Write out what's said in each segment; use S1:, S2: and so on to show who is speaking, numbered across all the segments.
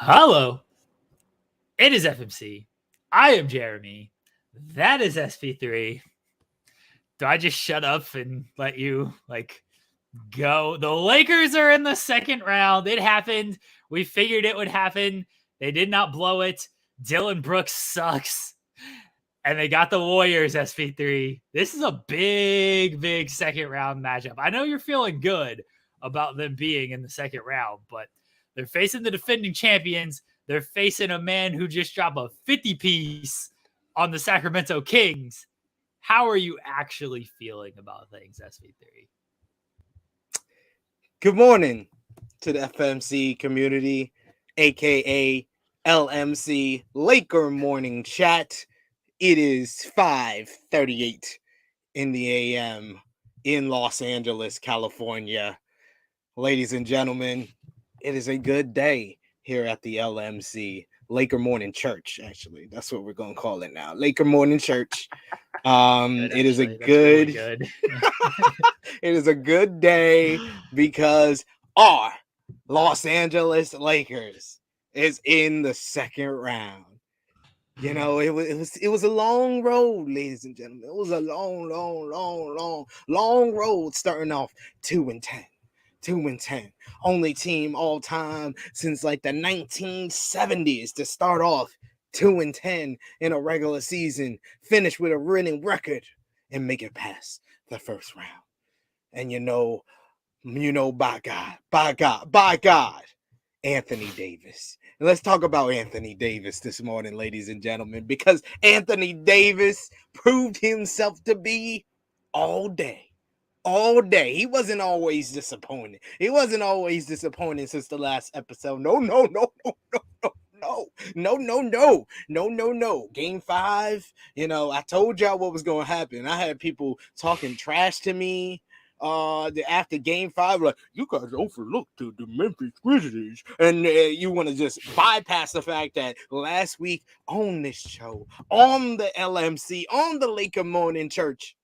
S1: Hello, it is FMC. I am Jeremy. That is SP3. Do I just shut up and let you go? The Lakers are in the second round. It happened. We figured it would happen. They did not blow it. Dylan Brooks sucks. And they got the Warriors, SP3. This is a big second round matchup. I know you're feeling good about them being in the second round, but they're facing the defending champions. They're facing a man who just dropped a 50 piece on the Sacramento Kings. How are you actually feeling about things, SP3?
S2: Good morning to the FMC community, aka LMC Laker Morning Chat. It is 5:38 in the AM in Los Angeles, California. Ladies and gentlemen, it is a good day here at the LMC Laker Morning Church. Actually, that's what we're going to call it now. Laker Morning Church. It is a good, really it is a good day because our Los Angeles Lakers is in the second round. You know, it was a long road, ladies and gentlemen. It was a long road starting off 2-10. 2-10. Only team all time since like the 1970s to start off 2-10 in a regular season, finish with a winning record, and make it past the first round. And you know, by God, Anthony Davis. And let's talk about Anthony Davis this morning, ladies and gentlemen, because Anthony Davis proved himself to be all day. He wasn't always disappointed. He wasn't always disappointed since the last episode. No. Game 5, I told y'all what was going to happen. I had people talking trash to me after Game 5, like, you guys overlooked the Memphis Grizzlies, and you want to just bypass the fact that last week on this show, on the LMC, on the Laker Morning Church,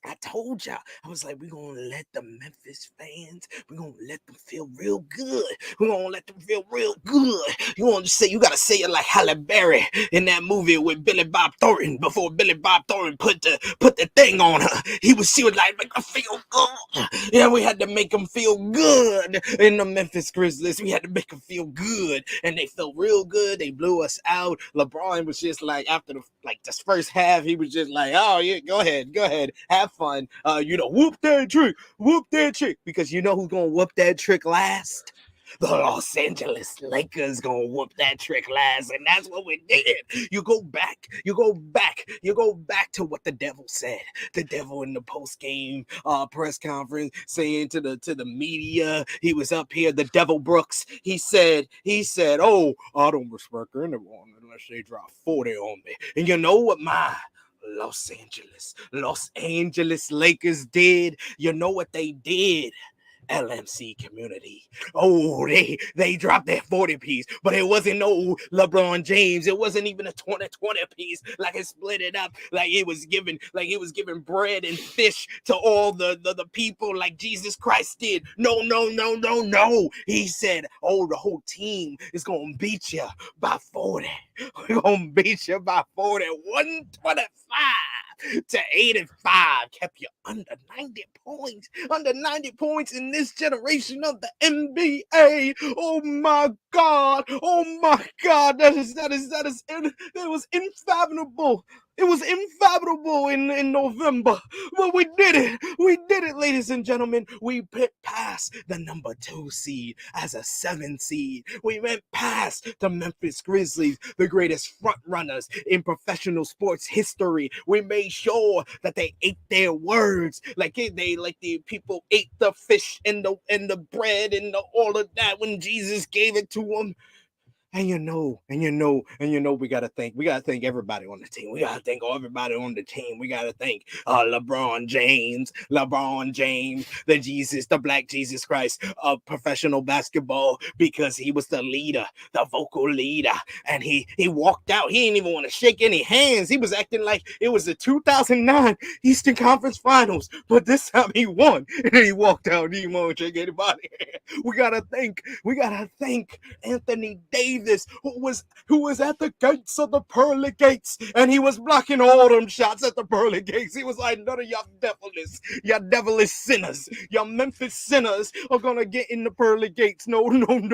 S2: I told y'all, I was like, we're going to let the Memphis fans, we're going to let them feel real good. We're going to let them feel real good. You got to say it like Halle Berry in that movie with Billy Bob Thornton, before Billy Bob Thornton put the thing on her. She was like, make them feel good. Yeah, we had to make them feel good in the Memphis Grizzlies. We had to make them feel good, and they felt real good. They blew us out. LeBron was just like, after this first half, he was just like, oh, yeah, go ahead, have fun. Whoop that trick, because you know who's gonna whoop that trick last? The Los Angeles Lakers gonna whoop that trick last, and that's what we did. You go back to what the devil said. The devil in the post-game press conference saying to the media, he was up here, the devil Brooks, he said, oh, I don't respect anyone unless they drop 40 on me. And you know what my Los Angeles Lakers did? You know what they did? LMC community. Oh, they dropped that 40 piece, but it wasn't no LeBron James. It wasn't even a 20 piece. Like, it split it up. Like he was giving bread and fish to all the people like Jesus Christ did. No. He said, oh, the whole team is gonna beat you by 40. We're gonna beat you by 40. 125 to 85, kept you under 90 points in this generation of the NBA. Oh my God, that was infathomable. It was infathomable in November, but we did it, ladies and gentlemen. We picked past the number 2 seed as a 7 seed. We went past the Memphis Grizzlies, the greatest front runners in professional sports history. We made sure that they ate their words, like the people ate the fish and the bread and all of that when Jesus gave it to them. And you know, we gotta thank everybody on the team. We gotta thank everybody on the team. We gotta thank LeBron James, the Black Jesus Christ of professional basketball, because he was the leader, the vocal leader, and he walked out. He didn't even want to shake any hands. He was acting like it was the 2009 Eastern Conference Finals, but this time he won, and then he walked out. He didn't want to shake anybody. We gotta thank Anthony Davis Davis, who was at the gates of the pearly gates, and he was blocking all them shots at the pearly gates. He was like, none of y'all devilish sinners, y'all Memphis sinners are gonna get in the pearly gates. No. Anthony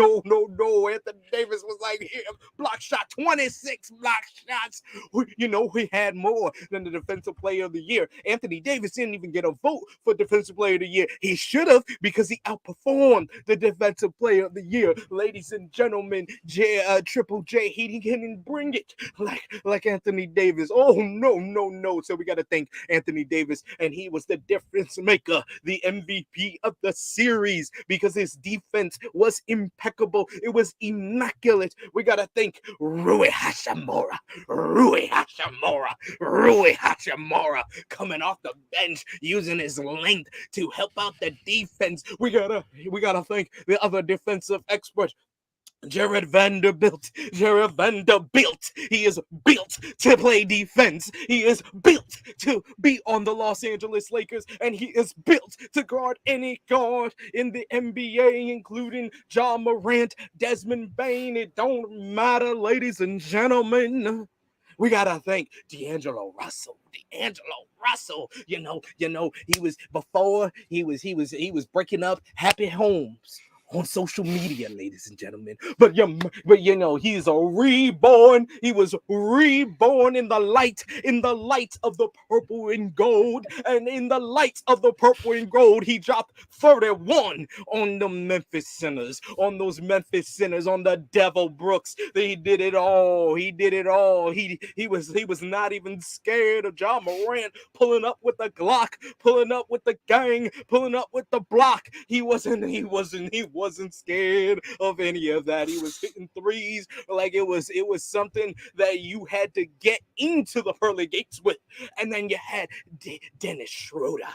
S2: Davis was like, here, block shot, 26 block shots. We had more than the defensive player of the year. Anthony Davis didn't even get a vote for defensive player of the year. He should have, because he outperformed the defensive player of the year. Ladies and gentlemen, Triple J, he didn't bring it like Anthony Davis. Oh, no. So we got to thank Anthony Davis, and he was the difference maker, the MVP of the series, because his defense was impeccable. It was immaculate. We got to thank Rui Hachimura coming off the bench, using his length to help out the defense. We gotta thank the other defensive expert, Jared Vanderbilt. He is built to play defense. He is built to be on the Los Angeles Lakers, and he is built to guard any guard in the NBA, including Ja Morant, Desmond Bain. It don't matter, ladies and gentlemen. We gotta thank D'Angelo Russell. He was breaking up happy homes on social media, ladies and gentlemen. But he's a reborn. He was reborn in the light of the purple and gold. And in the light of the purple and gold, he dropped 31 on the Memphis Sinners, on the Devil Brooks. He did it all. He was not even scared of Ja Morant pulling up with the Glock, pulling up with the gang, pulling up with the block. He wasn't scared of any of that. He was hitting threes like it was something that you had to get into the pearly gates with. And then you had Dennis Schroeder,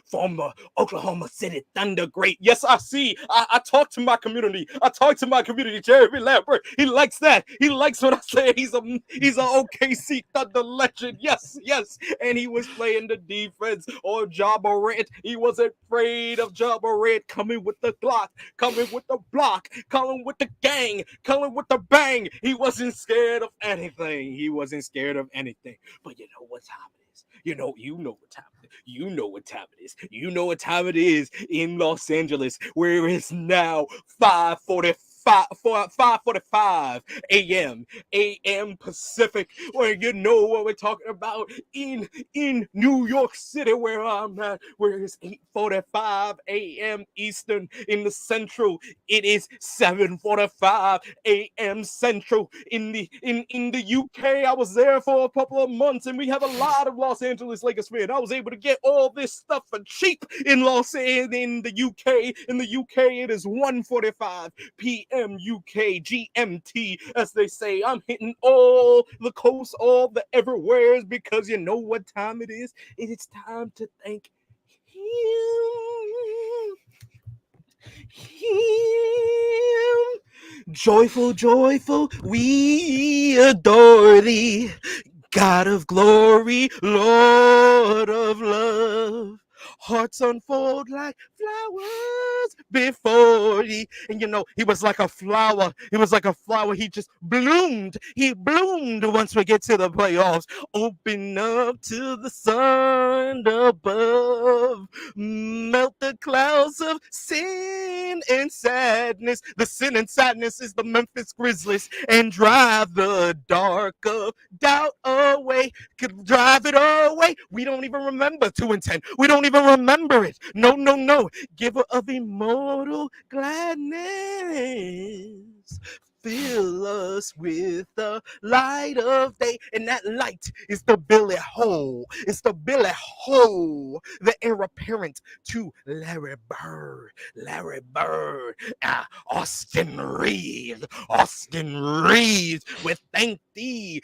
S2: former Oklahoma City Thunder great. Yes, I see. I talk to my community. Jeremy Lambert, he likes that. He likes what I say. He's an OKC Thunder legend. Yes. And he was playing the defense on Ja Morant. He wasn't afraid of Ja Morant coming with the Glock, coming with the block, coming with the gang, coming with the bang. He wasn't scared of anything. But you know what time it is. You know what time it is. You know what time it is in Los Angeles, where it's now 5:45 a.m. Pacific, where you know what we're talking about in New York City, where I'm at, where it's 8:45 a.m. Eastern. In the Central, it is 7:45 a.m. Central. In the UK, I was there for a couple of months, and we have a lot of Los Angeles Lakers fans. I was able to get all this stuff for cheap in the UK. In the UK, it is 1:45 p.m. UK GMT, as they say. I'm hitting all the coasts, all the everywheres, because you know what time it is. It is time to thank him. Joyful, we adore thee, God of glory, Lord of love. Hearts unfold like flowers before thee. And he was like a flower. He just bloomed. He bloomed once we get to the playoffs. Open up to the sun above. Melt the clouds of sin and sadness. The sin and sadness is the Memphis Grizzlies. And drive the dark of doubt away. Could drive it away. We don't even remember 2-10. We don't even remember it. No. Giver of immortal gladness. Fill us with the light of day. And that light is the Billy Hole. It's the Billy Hole, the heir apparent to Larry Bird. Austin Reeves. We thank thee,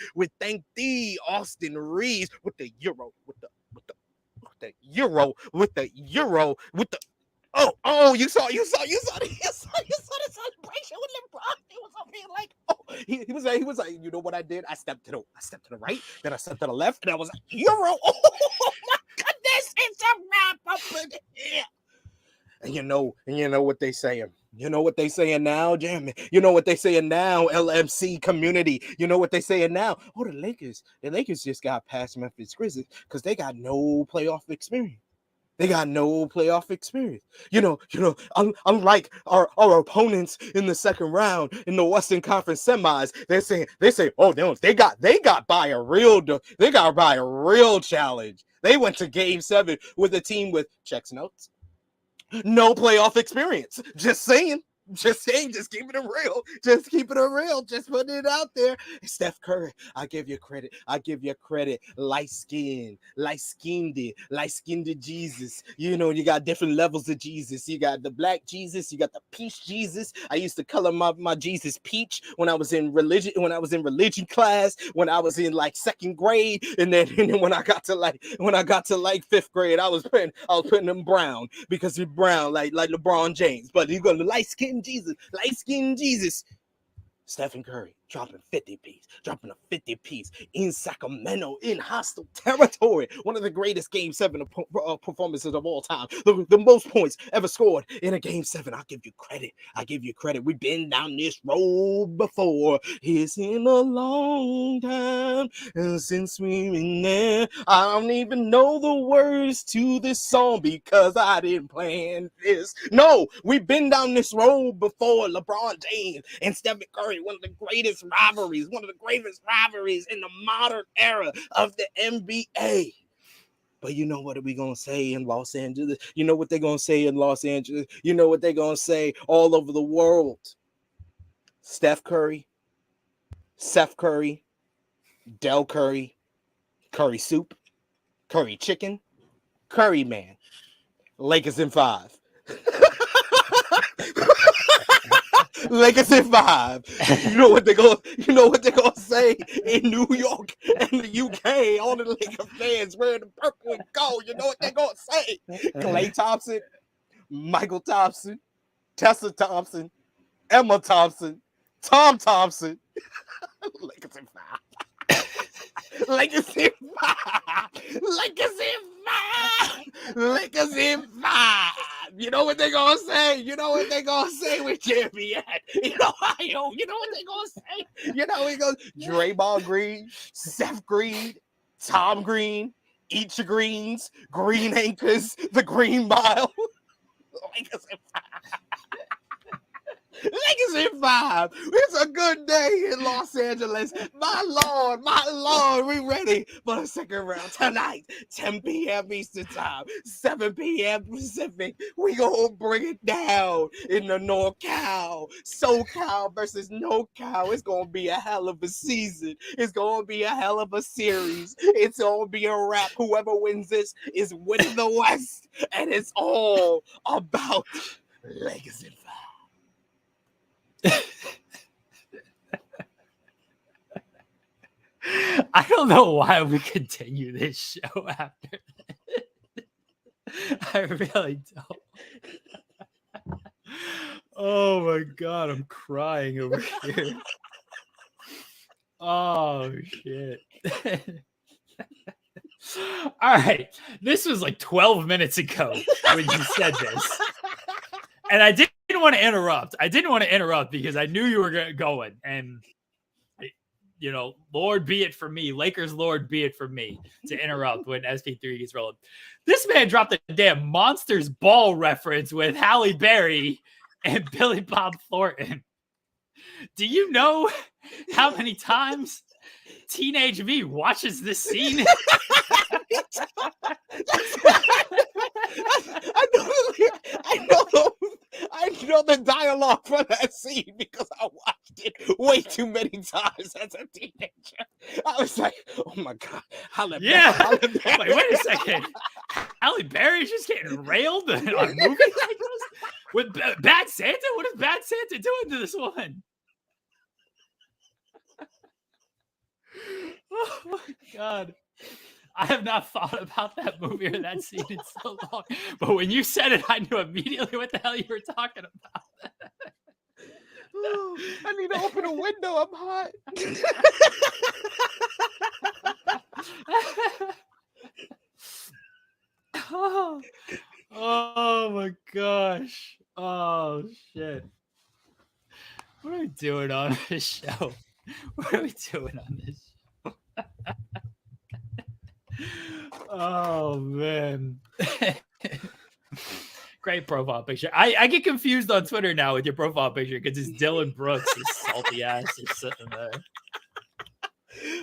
S2: Austin Reeves, with the euro. Oh, you saw the celebration with LeBron. He was up here like, he was like, you know what I did? I stepped to the right, then I stepped to the left, and I was like, Euro. Oh my goodness, it's a wrap up in here. And you know what they saying. You know what they saying now, Jeremy? You know what they saying now, LMC community? You know what they saying now? Oh, the Lakers just got past Memphis Grizzlies because they got no playoff experience. They got no playoff experience. Unlike our opponents in the second round in the Western Conference semis, they say, oh, they got by a real challenge. They went to Game 7 with a team with checks notes, no playoff experience. Just saying. Just keeping it real. Just putting it out there. Steph Curry, I give you credit. Light-skinned Jesus. You know, you got different levels of Jesus. You got the black Jesus, you got the peach Jesus. I used to color my Jesus peach when I was in religion class, when I was in like second grade, and then when I got to like fifth grade, I was putting them brown because you're brown like LeBron James. But you go to light-skinned Jesus. Stephen Curry dropping a 50 piece in Sacramento in hostile territory. One of the greatest Game 7 performances of all time. The most points ever scored in a Game 7. I give you credit. We've been down this road before. It's been a long time since we've been there. I don't even know the words to this song because I didn't plan this. No, we've been down this road before. LeBron James and Stephen Curry, one of the greatest rivalries in the modern era of the NBA. But you know what are we going to say in Los Angeles? You know what they're going to say in Los Angeles? You know what they're going to say all over the world? Steph Curry, Seth Curry, Del Curry, Curry soup, Curry chicken, Curry man. Lakers in 5. Lakers in 5. You know what they're gonna say in New York and the UK. All the Lakers fans wearing the purple and gold. You know what they're gonna say? Klay Thompson, Michael Thompson, Tessa Thompson, Emma Thompson, Tom Thompson. Lakers in 5. Lakers in 5. Lakers in 5. You know what they're gonna say? With Jeremy at in Ohio. You know what they're gonna say? He goes Draymond Green, Seth Green, Tom Green, eat your greens, Green Anchors, the Green Mile. Lakers in 5. Lakers in 5. It's a good day in Los Angeles. My Lord, we ready for the second round tonight. 10 p.m. Eastern Time, 7 p.m. Pacific. We gonna bring it down in the NorCal. SoCal versus NorCal. It's gonna be a hell of a season. It's gonna be a hell of a series. It's gonna be a wrap. Whoever wins this is winning the West, and it's all about Lakers in 5.
S1: I don't know why we continue this show after this. I really don't. Oh my God, I'm crying over here. Oh shit. All right. This was like 12 minutes ago when you said this. And I didn't want to interrupt. Because I knew you were going. And, you know, Lord be it for me. Lakers, Lord be it for me to interrupt when SP3 gets rolling. This man dropped a damn Monsters Ball reference with Halle Berry and Billy Bob Thornton. Do you know how many times teenage me watches this scene?
S2: I know the dialogue for that scene because I watched it way too many times as a teenager. I was like, oh my God. Halle Berry.
S1: Wait a second. Halle Berry's just getting railed on a movie like this? With Bad Santa? What is Bad Santa doing to this woman? Oh my God. I have not thought about that movie or that scene in so long. But when you said it, I knew immediately what the hell you were talking about.
S2: Oh, I need to open a window. I'm hot.
S1: Oh my gosh. Oh shit. What are we doing on this show? What are we doing on this show? Oh man. Great profile picture. I get confused on Twitter now with your profile picture because it's Dylan Brooks, his salty ass is sitting there.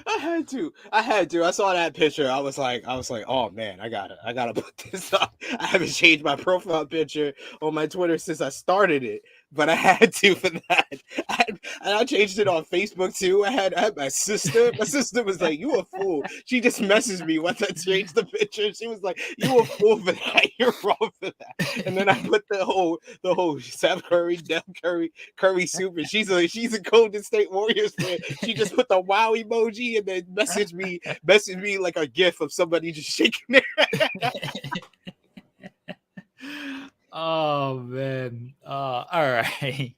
S2: I had to. I saw that picture. I was like, oh man, I gotta put this up. I haven't changed my profile picture on my Twitter since I started it, but I had to for that. And I changed it on Facebook too. I had my sister. My sister was like, "You a fool." She just messaged me once I changed the picture. She was like, "You a fool for that. You're wrong for that." And then I put the whole Steph Curry, Steph Curry super. She's a Golden State Warriors fan. She just put the wow emoji and then messaged me like a gif of somebody just shaking their head.
S1: Oh man. All right.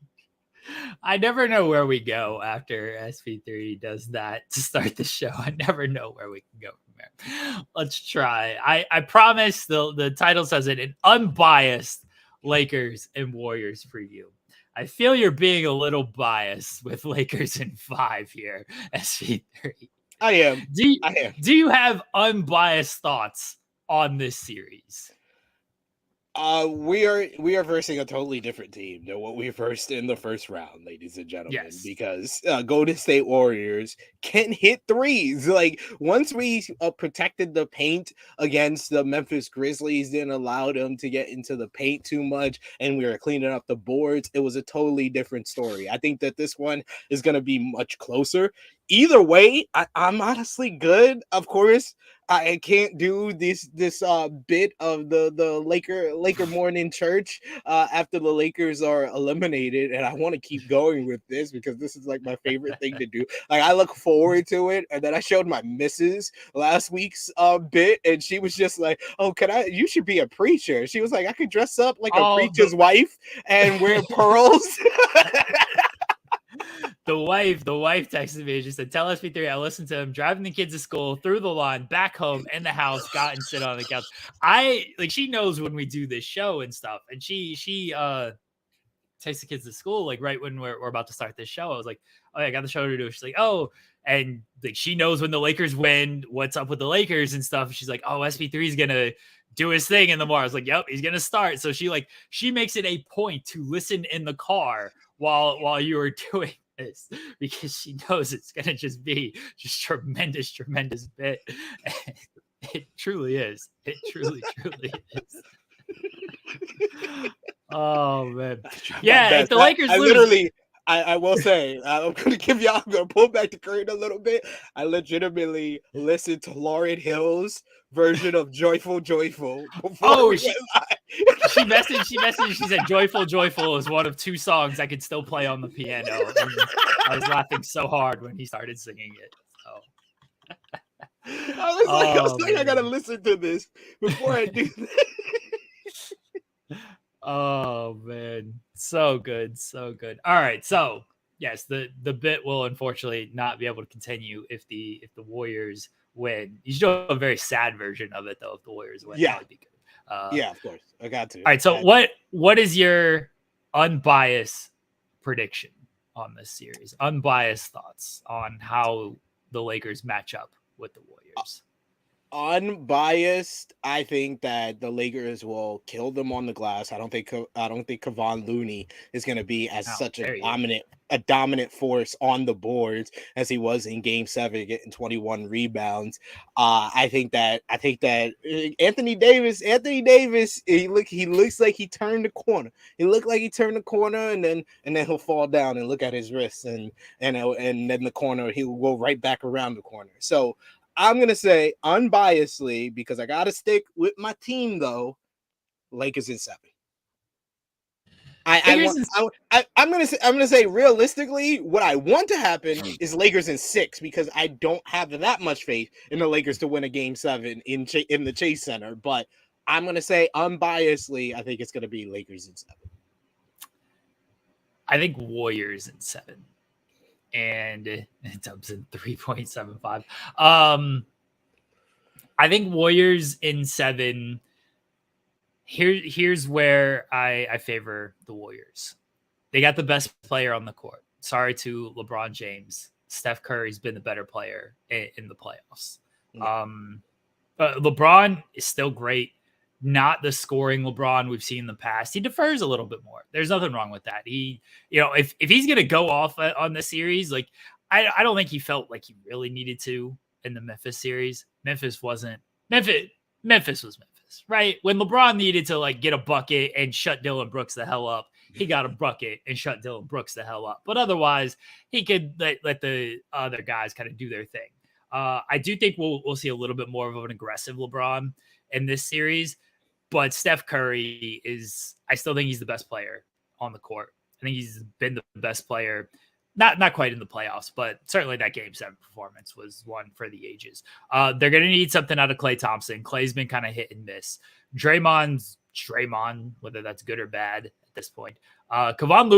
S1: I never know where we go after SP3 does that to start the show. I never know where we can go from there. Let's try. I promise the title says it, an unbiased Lakers and Warriors preview. I feel you're being a little biased with Lakers in 5 here, SP3.
S2: I am.
S1: Do you have unbiased thoughts on this series?
S2: We are versing a totally different team than what we versed in the first round, ladies and gentlemen.
S1: Yes.
S2: Because Golden State Warriors can hit threes. Like once we protected the paint against the Memphis Grizzlies, didn't allow them to get into the paint too much, and we were cleaning up the boards, it was a totally different story. I think that this one is going to be much closer. Either way, I'm honestly good. Of course, I can't do this bit of the Laker morning church after the Lakers are eliminated, and I want to keep going with this because this is like my favorite thing to do. Like I look forward to it, and then I showed my missus last week's bit, and she was just like, "Oh, you should be a preacher." She was like, "I could dress up like a preacher's wife and wear pearls."
S1: The wife texted me. She said, "Tell SP3 I listened to him driving the kids to school, through the lawn, back home, in the house, got and sit on the couch." She knows when we do this show and stuff, and she takes the kids to school like right when we're about to start this show. I was like, "Oh, yeah, I got the show to do." She's like, "Oh," and like she knows when the Lakers win, what's up with the Lakers and stuff. She's like, "Oh, SP3 is gonna do his thing in the morning." I was like, "Yep, he's gonna start." So she makes it a point to listen in the car while you were doing this because she knows it's gonna just be tremendous bit. And it truly is. It truly is. Oh man, yeah. If the Lakers lose,
S2: I will say, I'm going to pull back the curtain a little bit. I legitimately listened to Lauryn Hill's version of Joyful. She
S1: messaged, she said, Joyful is one of 2 songs I could still play on the piano. And I was laughing so hard when he started singing it. So
S2: I was like, I got to listen to this before I do that.
S1: Oh man, so good. All right, so yes, the bit will unfortunately not be able to continue if the Warriors win. You should do a very sad version of it though. If the Warriors win, that would be good.
S2: Yeah, of course, I got to.
S1: All right, so what is your unbiased prediction on this series? Unbiased thoughts on how the Lakers match up with the Warriors.
S2: Unbiased, I think that the Lakers will kill them on the glass. I don't think Kevon Looney is going to be such a dominant force on the boards as he was in Game 7, getting 21 rebounds. I think that Anthony Davis, he looks like he turned the corner. He looked like he turned the corner, and then he'll fall down and look at his wrists, and then the corner, he will go right back around the corner. So I'm going to say unbiasedly, because I got to stick with my team though, Lakers in 7. I'm gonna say realistically, what I want to happen is Lakers in 6, because I don't have that much faith in the Lakers to win a Game 7 in the Chase Center. But I'm gonna say unbiasedly, I think it's gonna be Lakers in 7.
S1: I think Warriors in 7. And it dumps in 3.75. I think Warriors in 7. Here's where I favor the Warriors. They got the best player on the court. sorry to LeBron James, Steph Curry's been the better player in the playoffs.
S2: Yeah.
S1: LeBron is still great. Not the scoring LeBron we've seen in the past. He defers a little bit more. There's nothing wrong with that. He, if he's going to go off on the series, like I don't think he felt like he really needed to in the Memphis series. Memphis was Memphis, right? When LeBron needed to like get a bucket and shut Dylan Brooks the hell up, he got a bucket and shut Dylan Brooks the hell up. But otherwise, he could let the other guys kind of do their thing. I do think we'll see a little bit more of an aggressive LeBron in this series, but Steph Curry I still think he's the best player on the court. I think he's been the best player, not quite in the playoffs, but certainly that Game 7 performance was one for the ages. They're going to need something out of Klay Thompson. Klay's been kind of hit and miss. Draymond, whether that's good or bad at this point. Kevon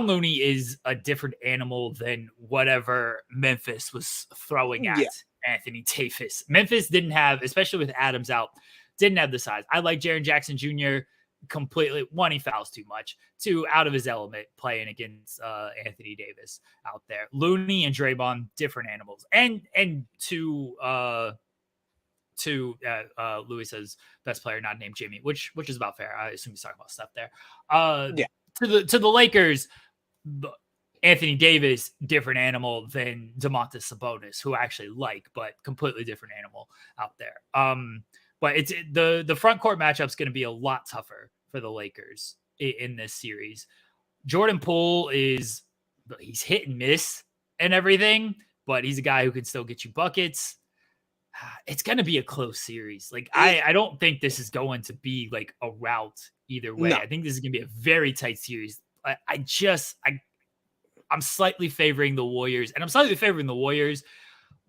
S1: Looney is a different animal than whatever Memphis was throwing at Anthony Davis. Memphis didn't have, especially with Adams out, didn't have the size. I like Jaren Jackson Jr. completely. One, he fouls too much. Two, out of his element playing against Anthony Davis out there. Looney and Draymond, different animals. And to Louis says best player not named Jimmy, which is about fair. I assume he's talking about stuff there. To the Lakers, Anthony Davis, different animal than Domantas Sabonis, who I actually like, but completely different animal out there. But it's the front court matchup is going to be a lot tougher for the Lakers in this series. Jordan Poole he's hit and miss and everything, but he's a guy who can still get you buckets. It's going to be a close series. Like I don't think this is going to be like a rout either way. No. I think this is going to be a very tight series. I'm slightly favoring the Warriors, and I'm slightly favoring the Warriors.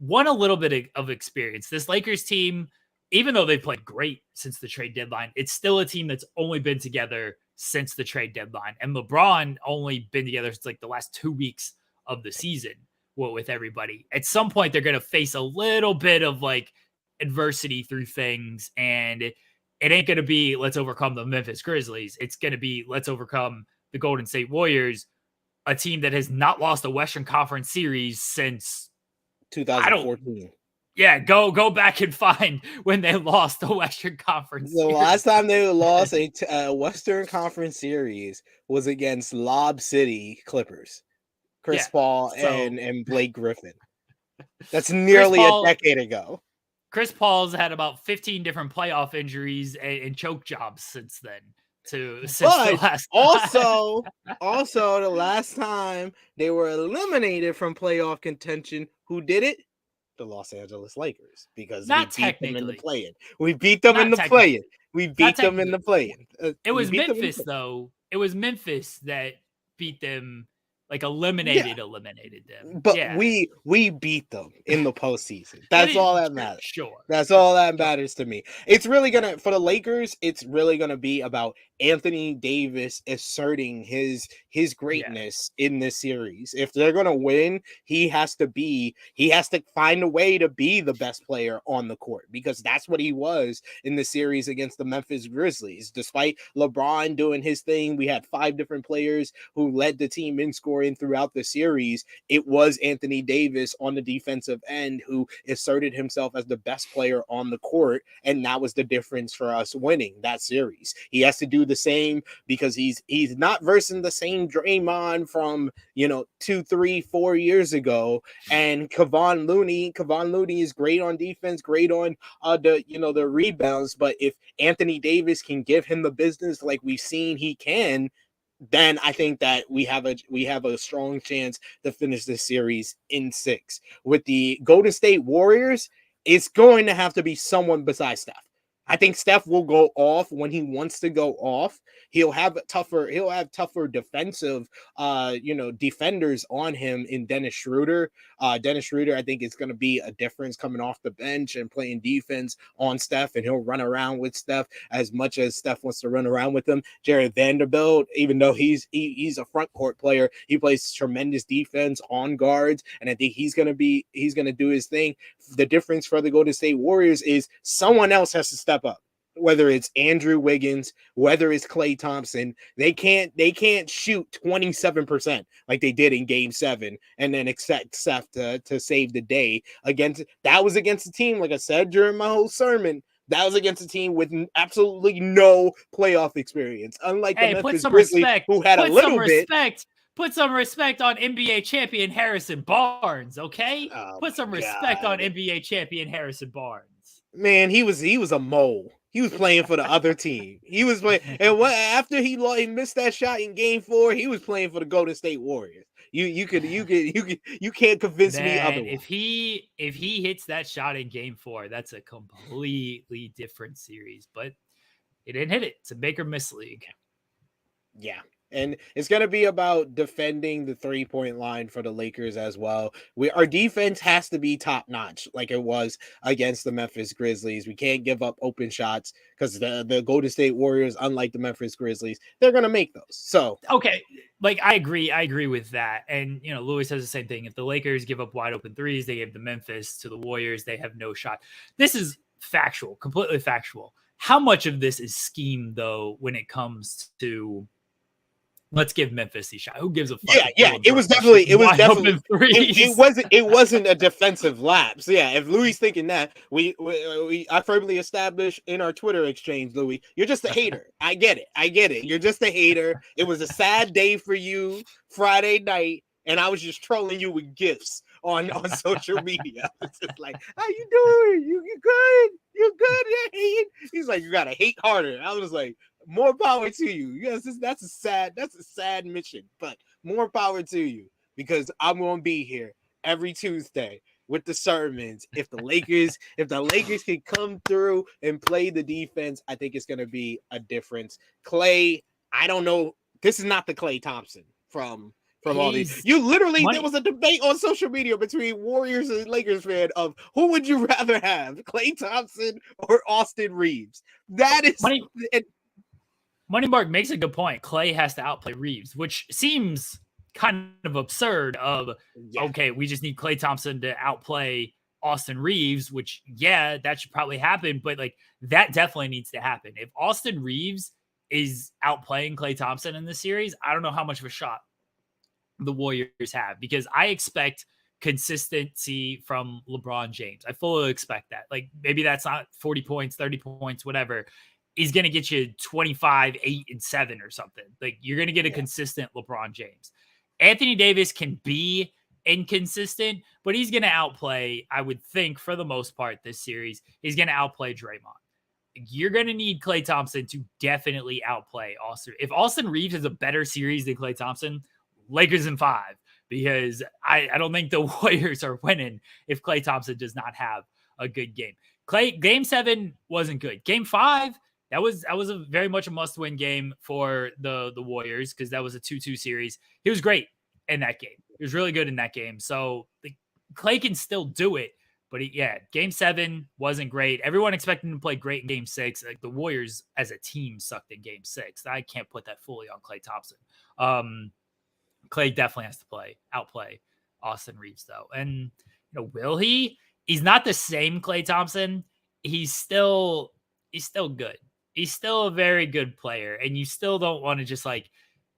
S1: Won a little bit of experience. This Lakers team, even though they played great since the trade deadline, it's still a team that's only been together since the trade deadline. And LeBron only been together since like the last 2 weeks of the season with everybody. At some point, they're going to face a little bit of like adversity through things, and it ain't going to be let's overcome the Memphis Grizzlies. It's going to be let's overcome the Golden State Warriors, a team that has not lost a Western Conference series since
S2: 2014.
S1: Yeah, go back and find when they lost the Western Conference.
S2: The last time they lost a Western Conference series was against Lob City Clippers. Chris Paul and Blake Griffin. That's nearly a decade ago.
S1: Chris Paul's had about 15 different playoff injuries and choke jobs since then.
S2: Also, the last time they were eliminated from playoff contention, who did it? The Los Angeles Lakers, because we beat them in the play-in. We beat them in the play-in.
S1: It was Memphis, though. It was Memphis that beat them. Like eliminated them.
S2: But we beat them in the postseason. That's all that matters.
S1: Sure.
S2: That's all that matters to me. It's really for the Lakers, it's really gonna be about Anthony Davis asserting his greatness in this series. If they're gonna win, he has to find a way to be the best player on the court, because that's what he was in the series against the Memphis Grizzlies. Despite LeBron doing his thing, we had 5 different players who led the team in scoring throughout the series. It was Anthony Davis on the defensive end who asserted himself as the best player on the court, and that was the difference for us winning that series. He has to do the same, because he's not versing the same Draymond from 2, 3, 4 years ago. And Kevon Looney is great on defense, great on the rebounds, but if Anthony Davis can give him the business like we've seen he can, then I think that we have a strong chance to finish this series in 6. With the Golden State Warriors, it's going to have to be someone besides Steph. I think Steph will go off when he wants to go off. He'll have tougher defensive, defenders on him in Dennis Schroeder. Dennis Schroeder, I think, is going to be a difference coming off the bench and playing defense on Steph, and he'll run around with Steph as much as Steph wants to run around with him. Jared Vanderbilt, even though he's a front court player, he plays tremendous defense on guards, and I think he's going to do his thing. The difference for the Golden State Warriors is someone else has to step up. whether it's Andrew Wiggins, whether it's Klay Thompson, they can't shoot 27% like they did in Game 7 and then expect Steph to save the day against. That was against a team, like I said during my whole sermon. That was against a team with absolutely no playoff experience, unlike the Memphis Grizzlies, who had a little bit.
S1: Put some respect on NBA champion Harrison Barnes, okay? Put some respect on NBA champion Harrison Barnes.
S2: Man, he was a mole. He was playing for the other team. He was playing, and after he missed that shot in Game 4, he was playing for the Golden State Warriors. You can't convince me otherwise.
S1: If he hits that shot in Game 4, that's a completely different series. But he didn't hit it. It's a make or miss league.
S2: Yeah. And it's going to be about defending the 3-point line for the Lakers as well. Our defense has to be top notch like it was against the Memphis Grizzlies. We can't give up open shots because the Golden State Warriors, unlike the Memphis Grizzlies, they're going to make those. So,
S1: okay. Like I agree with that. And, Louis says the same thing. If the Lakers give up wide open threes, they give the Memphis to the Warriors, they have no shot. This is factual, completely factual. How much of this is scheme though, when it comes to, let's give Memphis the shot. Who gives a fuck?
S2: Yeah. It was definitely it wasn't a defensive lapse. Yeah, if Louis thinking that, I firmly established in our Twitter exchange, Louis, you're just a hater. I get it. You're just a hater. It was a sad day for you Friday night, and I was just trolling you with gifts on social media. It's just like, how you doing? You good? You good? You're hating? He's like, you gotta hate harder. I was like, more power to you. Yes, that's a sad mission, but more power to you because I'm gonna be here every Tuesday with the sermons. If the Lakers can come through and play the defense, I think it's gonna be a difference. Klay, I don't know. This is not the Klay Thompson from all these. There was a debate on social media between Warriors and Lakers fan of who would you rather have, Klay Thompson or Austin Reeves. That is
S1: Money Mark makes a good point. Klay has to outplay Reeves, which seems kind of absurd okay, we just need Klay Thompson to outplay Austin Reeves, which, yeah, that should probably happen, but like that definitely needs to happen. If Austin Reeves is outplaying Klay Thompson in this series, I don't know how much of a shot the Warriors have because I expect consistency from LeBron James. I fully expect that. Like maybe that's not 40 points, 30 points, whatever. He's going to get you 25, 8, and 7 or something. Like you're going to get a consistent LeBron James. Anthony Davis can be inconsistent, but he's going to outplay, I would think for the most part this series, he's going to outplay Draymond. You're going to need Klay Thompson to definitely outplay Austin. If Austin Reeves has a better series than Klay Thompson, Lakers in 5, because I don't think the Warriors are winning if Klay Thompson does not have a good game. Game 7 wasn't good. Game 5, that was a very much a must-win game for the Warriors because that was a 2-2 series. He was great in that game. He was really good in that game. So Klay can still do it, but Game 7 wasn't great. Everyone expected him to play great in Game 6. Like the Warriors as a team sucked in Game 6. I can't put that fully on Klay Thompson. Klay definitely has to outplay Austin Reeves though. And will he? He's not the same Klay Thompson. He's still good. He's still a very good player. And you still don't want to just like,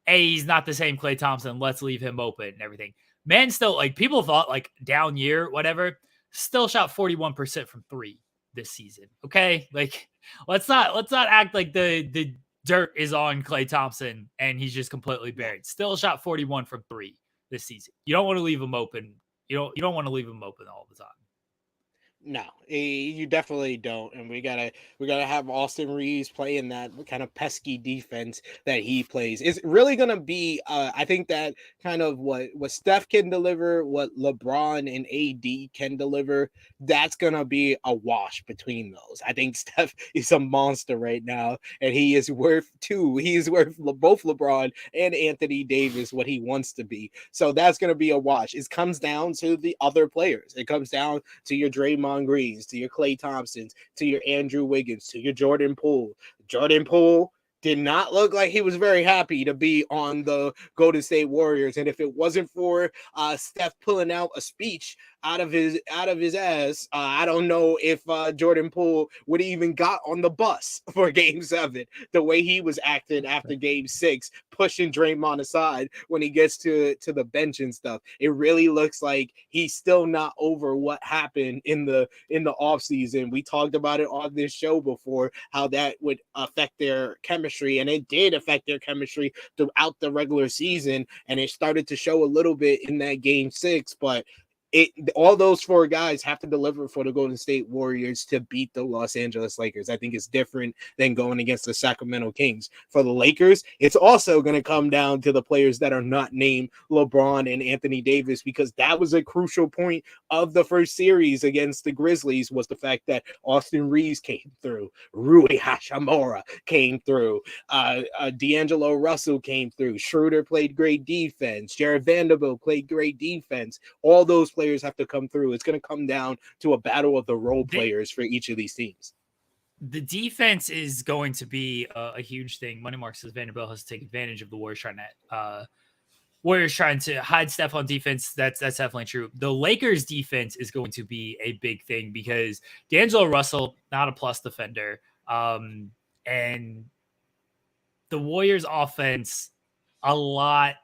S1: hey, he's not the same Klay Thompson. Let's leave him open and everything. Man, still like people thought like down year, whatever, still shot 41% from 3 this season. Okay. Like let's not act like the dirt is on Klay Thompson and he's just completely buried. Still shot 41 from 3 this season. You don't want to leave him open. You don't want to leave him open all the time.
S2: No, you definitely don't, and we gotta have Austin Reeves playing that kind of pesky defense that he plays. It's really gonna be, I think that kind of what Steph can deliver, what LeBron and AD can deliver. That's gonna be a wash between those. I think Steph is a monster right now, and he is worth 2. He is worth both LeBron and Anthony Davis what he wants to be. So that's gonna be a wash. It comes down to the other players. It comes down to your Draymond Greens, to your Klay Thompsons, to your Andrew Wiggins, to your Jordan Poole. Jordan Poole, did not look like he was very happy to be on the Golden State Warriors. And if it wasn't for Steph pulling out a speech out of his ass, I don't know if Jordan Poole would have even got on the bus for Game 7. The way he was acting after Game 6, pushing Draymond aside when he gets to the bench and stuff. It really looks like he's still not over what happened in the offseason. We talked about it on this show before, how that would affect their chemistry, and it did affect their chemistry throughout the regular season, and it started to show a little bit in that Game 6, but all those four guys have to deliver for the Golden State Warriors to beat the Los Angeles Lakers. I think it's different than going against the Sacramento Kings. For the Lakers, it's also going to come down to the players that are not named LeBron and Anthony Davis, because that was a crucial point of the first series against the Grizzlies, was the fact that Austin Reeves came through, Rui Hachimura came through, D'Angelo Russell came through, Schroeder played great defense, Jared Vanderbilt played great defense. All those players have to come through. It's going to come down to a battle of the role players for each of these teams.
S1: The defense is going to be a huge thing. Money Mark says Vanderbilt has to take advantage of the Warriors trying to hide Steph on defense. That's definitely true. The Lakers defense is going to be a big thing because D'Angelo Russell, not a plus defender. And the Warriors offense, a lot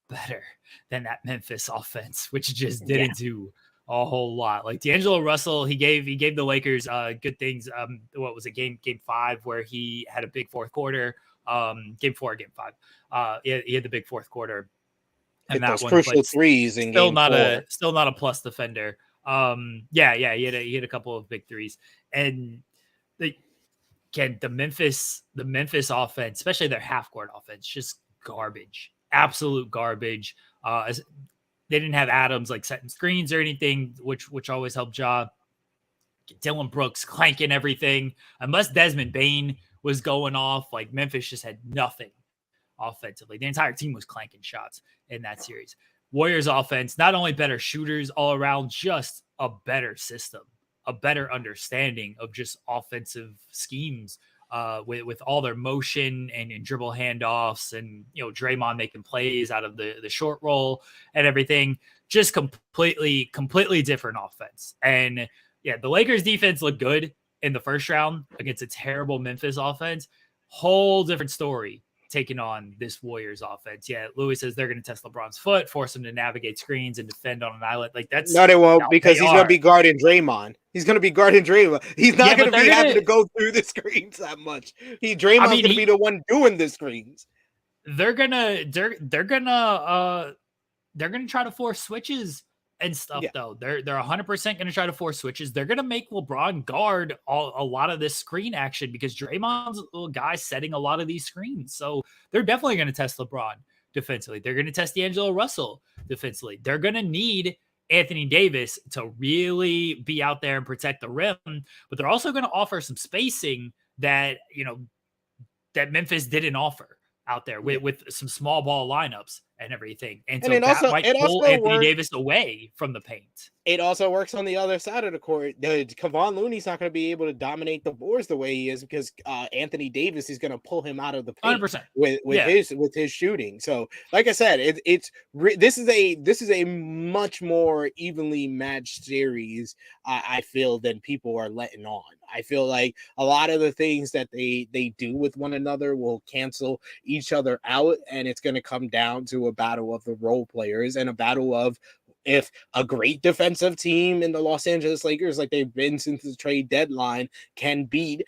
S1: better than that Memphis offense, which just didn't do a whole lot. Like D'Angelo Russell, he gave the Lakers good things. What was it, game 5, where he had a big fourth quarter. Game 4, game 5. He had the big fourth quarter.
S2: And that those one, crucial threes in
S1: still
S2: game 4.
S1: Still not a plus defender. He had a couple of big threes. And the Memphis offense, especially their half court offense, just garbage. Absolute garbage. They didn't have Adams like setting screens or anything, which always helped Ja. Dylan Brooks clanking everything. Unless Desmond Bane was going off, like Memphis just had nothing offensively. The entire team was clanking shots in that series. Warriors offense, not only better shooters all around, just a better system, a better understanding of just offensive schemes. With all their motion and dribble handoffs and, Draymond making plays out of the short roll and everything, just completely different offense. And the Lakers defense looked good in the first round against a terrible Memphis offense. Whole different story taking on this Warriors offense. Louis says they're going to test LeBron's foot, force him to navigate screens and defend on an island. Like that's
S2: no, they won't, because he's going to be guarding Draymond. He's going to be guarding Draymond. He's not going to be having to go through the screens that much. Draymond's going to be the one doing the screens.
S1: They're gonna try to force switches and stuff, though. They're 100% going to try to force switches. They're going to make LeBron guard a lot of this screen action because Draymond's a guy setting a lot of these screens. So they're definitely going to test LeBron defensively. They're going to test D'Angelo Russell defensively. They're going to need Anthony Davis to really be out there and protect the rim, but they're also going to offer some spacing that, that Memphis didn't offer out there with some small ball lineups and everything. And so that might pull Anthony Davis away from the paint.
S2: It also works on the other side of the court. Kevon Looney's not going to be able to dominate the boards the way he is because Anthony Davis is going to pull him out of the paint
S1: 100%.
S2: with his shooting. So, like I said, this is a much more evenly matched series. I feel than people are letting on. I feel like a lot of the things that they do with one another will cancel each other out, and it's going to come down to a battle of the role players and a battle of if a great defensive team in the Los Angeles Lakers, like they've been since the trade deadline, can beat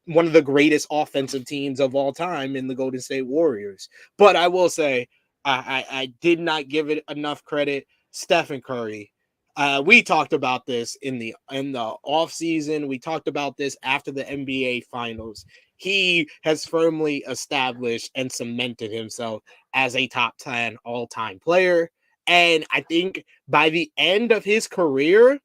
S2: one of the greatest offensive teams of all time in the Golden State Warriors. But I will say, I did not give it enough credit. Stephen Curry. We talked about this in the off season. We talked about this after the NBA Finals. He has firmly established and cemented himself as a top 10 all-time player. And I think by the end of his career,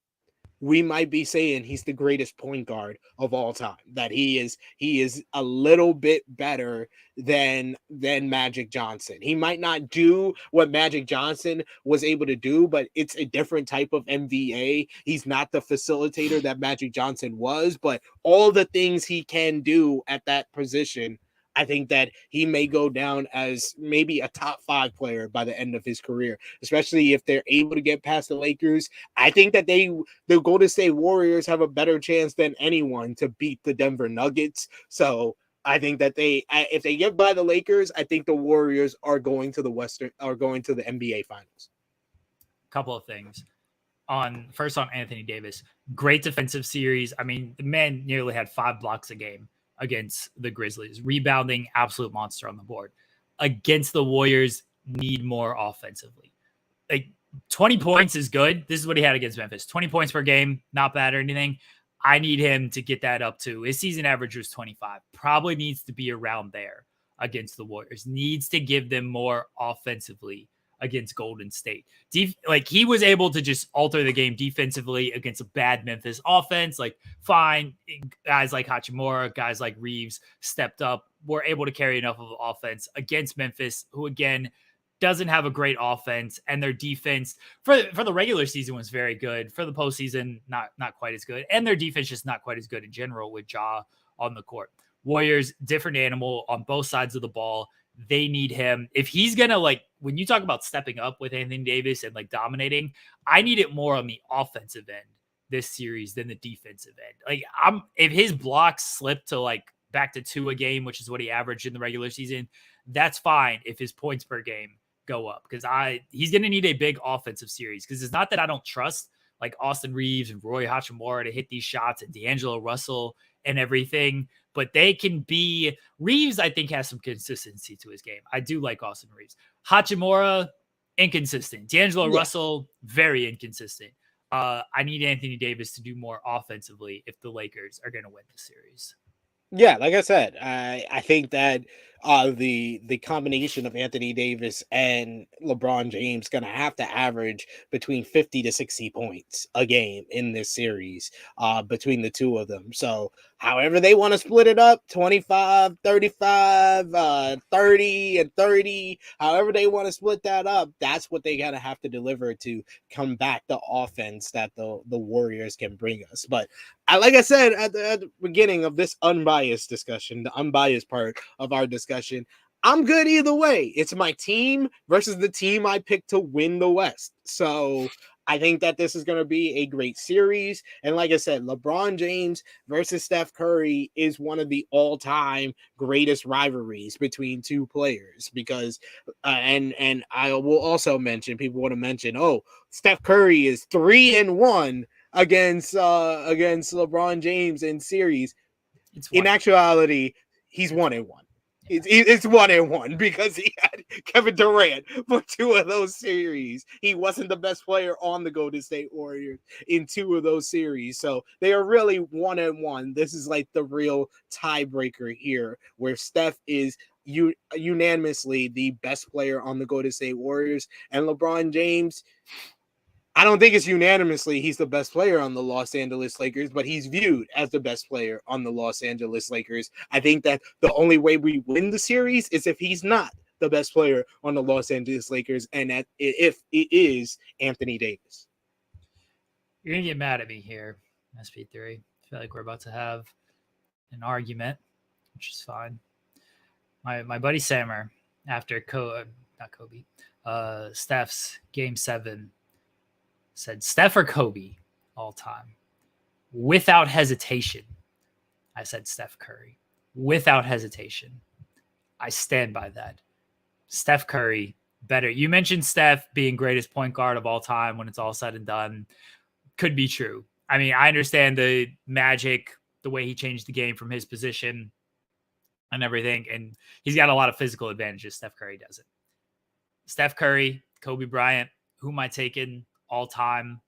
S2: we might be saying he's the greatest point guard of all time. That he is a little bit better than Magic Johnson. He might not do what Magic Johnson was able to do, but it's a different type of MVA. He's not the facilitator that Magic Johnson was, but all the things he can do at that position, I think that he may go down as maybe a top 5 player by the end of his career, especially if they're able to get past the Lakers. I think that the Golden State Warriors have a better chance than anyone to beat the Denver Nuggets. So I think that if they get by the Lakers, I think the Warriors are going to the NBA Finals.
S1: Couple of things. First on Anthony Davis, great defensive series. I mean, the man nearly had 5 blocks a game against the Grizzlies, rebounding, absolute monster on the board. Against the Warriors, need more offensively. Like 20 points is good. This is what he had against Memphis. 20 points per game, not bad or anything. I need him to get that up to his season average was 25. Probably needs to be around there against the Warriors. Needs to give them more offensively against Golden State. Like he was able to just alter the game defensively against a bad Memphis offense. Like fine, guys like Hachimura, guys like Reeves stepped up, were able to carry enough of offense against Memphis, who again doesn't have a great offense, and their defense for the regular season was very good. For the postseason, not quite as good, and their defense just not quite as good in general with Ja on the court. Warriors, different animal on both sides of the ball. They need him. If he's going to, like, when you talk about stepping up with Anthony Davis and like dominating, I need it more on the offensive end this series than the defensive end. Like if his blocks slip to like back to 2 a game, which is what he averaged in the regular season, that's fine if his points per game go up, because he's going to need a big offensive series. Because it's not that I don't trust like Austin Reeves and Roy Hachimura to hit these shots and D'Angelo Russell and everything, but they can be. Reeves, I think, has some consistency to his game. I do like Austin Reeves. Hachimura, inconsistent. D'Angelo Russell, very inconsistent. I need Anthony Davis to do more offensively if the Lakers are going to win this series.
S2: Yeah, like I said, I think that the combination of Anthony Davis and LeBron James going to have to average between 50 to 60 points a game in this series between the two of them. So however they want to split it up, 25, 35, 30 and 30, however they want to split that up, that's what they got to have to deliver to combat the offense that the Warriors can bring us. But like I said at the beginning of this unbiased discussion, the unbiased part of our discussion, I'm good either way. It's my team versus the team I picked to win the West. So I think that this is going to be a great series. And like I said, LeBron James versus Steph Curry is one of the all-time greatest rivalries between two players, because and I will also mention, people want to mention, oh, Steph Curry is 3-1 against LeBron James in series. In actuality, he's 1-1. It's 1-1 because he had Kevin Durant for 2 of those series. He wasn't the best player on the Golden State Warriors in 2 of those series. So they are really 1-1. This is like the real tiebreaker here, where Steph is unanimously the best player on the Golden State Warriors, and LeBron James, I don't think it's unanimously he's the best player on the Los Angeles Lakers, but he's viewed as the best player on the Los Angeles Lakers. I think that the only way we win the series is if he's not the best player on the Los Angeles Lakers, and that if it is Anthony Davis.
S1: You're going to get mad at me here, SP3. I feel like we're about to have an argument, which is fine. My buddy Sammer, after Steph's Game 7, said Steph or Kobe all time. Without hesitation, I said Steph Curry. Without hesitation. I stand by that. Steph Curry, better. You mentioned Steph being greatest point guard of all time when it's all said and done. Could be true. I mean, I understand the magic, the way he changed the game from his position and everything, and he's got a lot of physical advantages. Steph Curry doesn't. Steph Curry, Kobe Bryant, who am I taking all time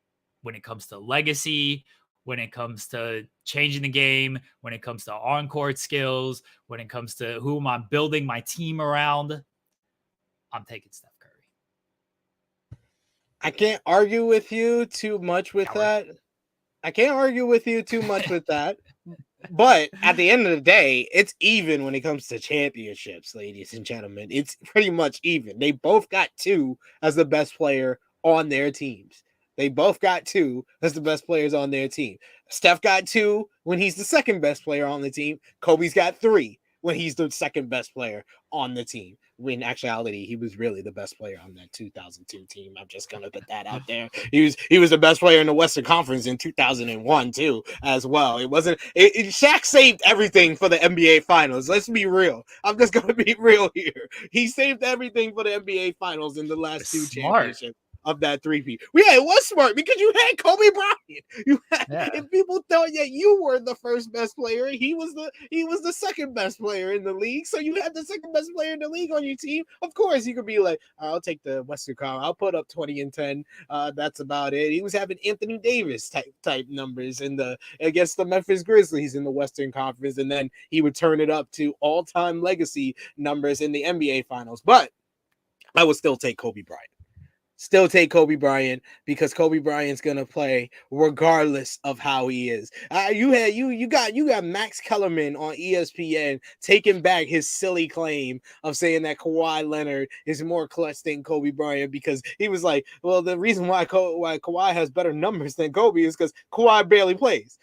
S1: when it comes to legacy, when it comes to changing the game, when it comes to on-court skills, when it comes to who am I building my team around? I'm taking Steph Curry.
S2: I can't argue with you too much with that. I can't argue with you too much with that. But at the end of the day, it's even when it comes to championships, ladies and gentlemen. It's pretty much even. They both got 2 as the best player on their teams. They both got 2 as the best players on their team. Steph got 2 when he's the second best player on the team. Kobe's got 3 when he's the second best player on the team. When in actuality, he was really the best player on that 2002 team. I'm just gonna put that out there. He was the best player in the Western Conference in 2001 too, as well. Shaq saved everything for the NBA Finals. Let's be real. I'm just gonna be real here. He saved everything for the NBA Finals in the last 2 championships of that 3-peat. Yeah, it was smart because you had Kobe Bryant. If people thought that you were the first best player, he was the second best player in the league. So you had the second best player in the league on your team. Of course, you could be like, I'll take the Western Conference. I'll put up 20 and 10. That's about it. He was having Anthony Davis type numbers against the Memphis Grizzlies in the Western Conference, and then he would turn it up to all-time legacy numbers in the NBA Finals. But I would still take Kobe Bryant. Still take Kobe Bryant because Kobe Bryant's gonna play regardless of how he is. You got Max Kellerman on ESPN taking back his silly claim of saying that Kawhi Leonard is more clutch than Kobe Bryant because he was like, well, the reason why Kawhi has better numbers than Kobe is because Kawhi barely plays.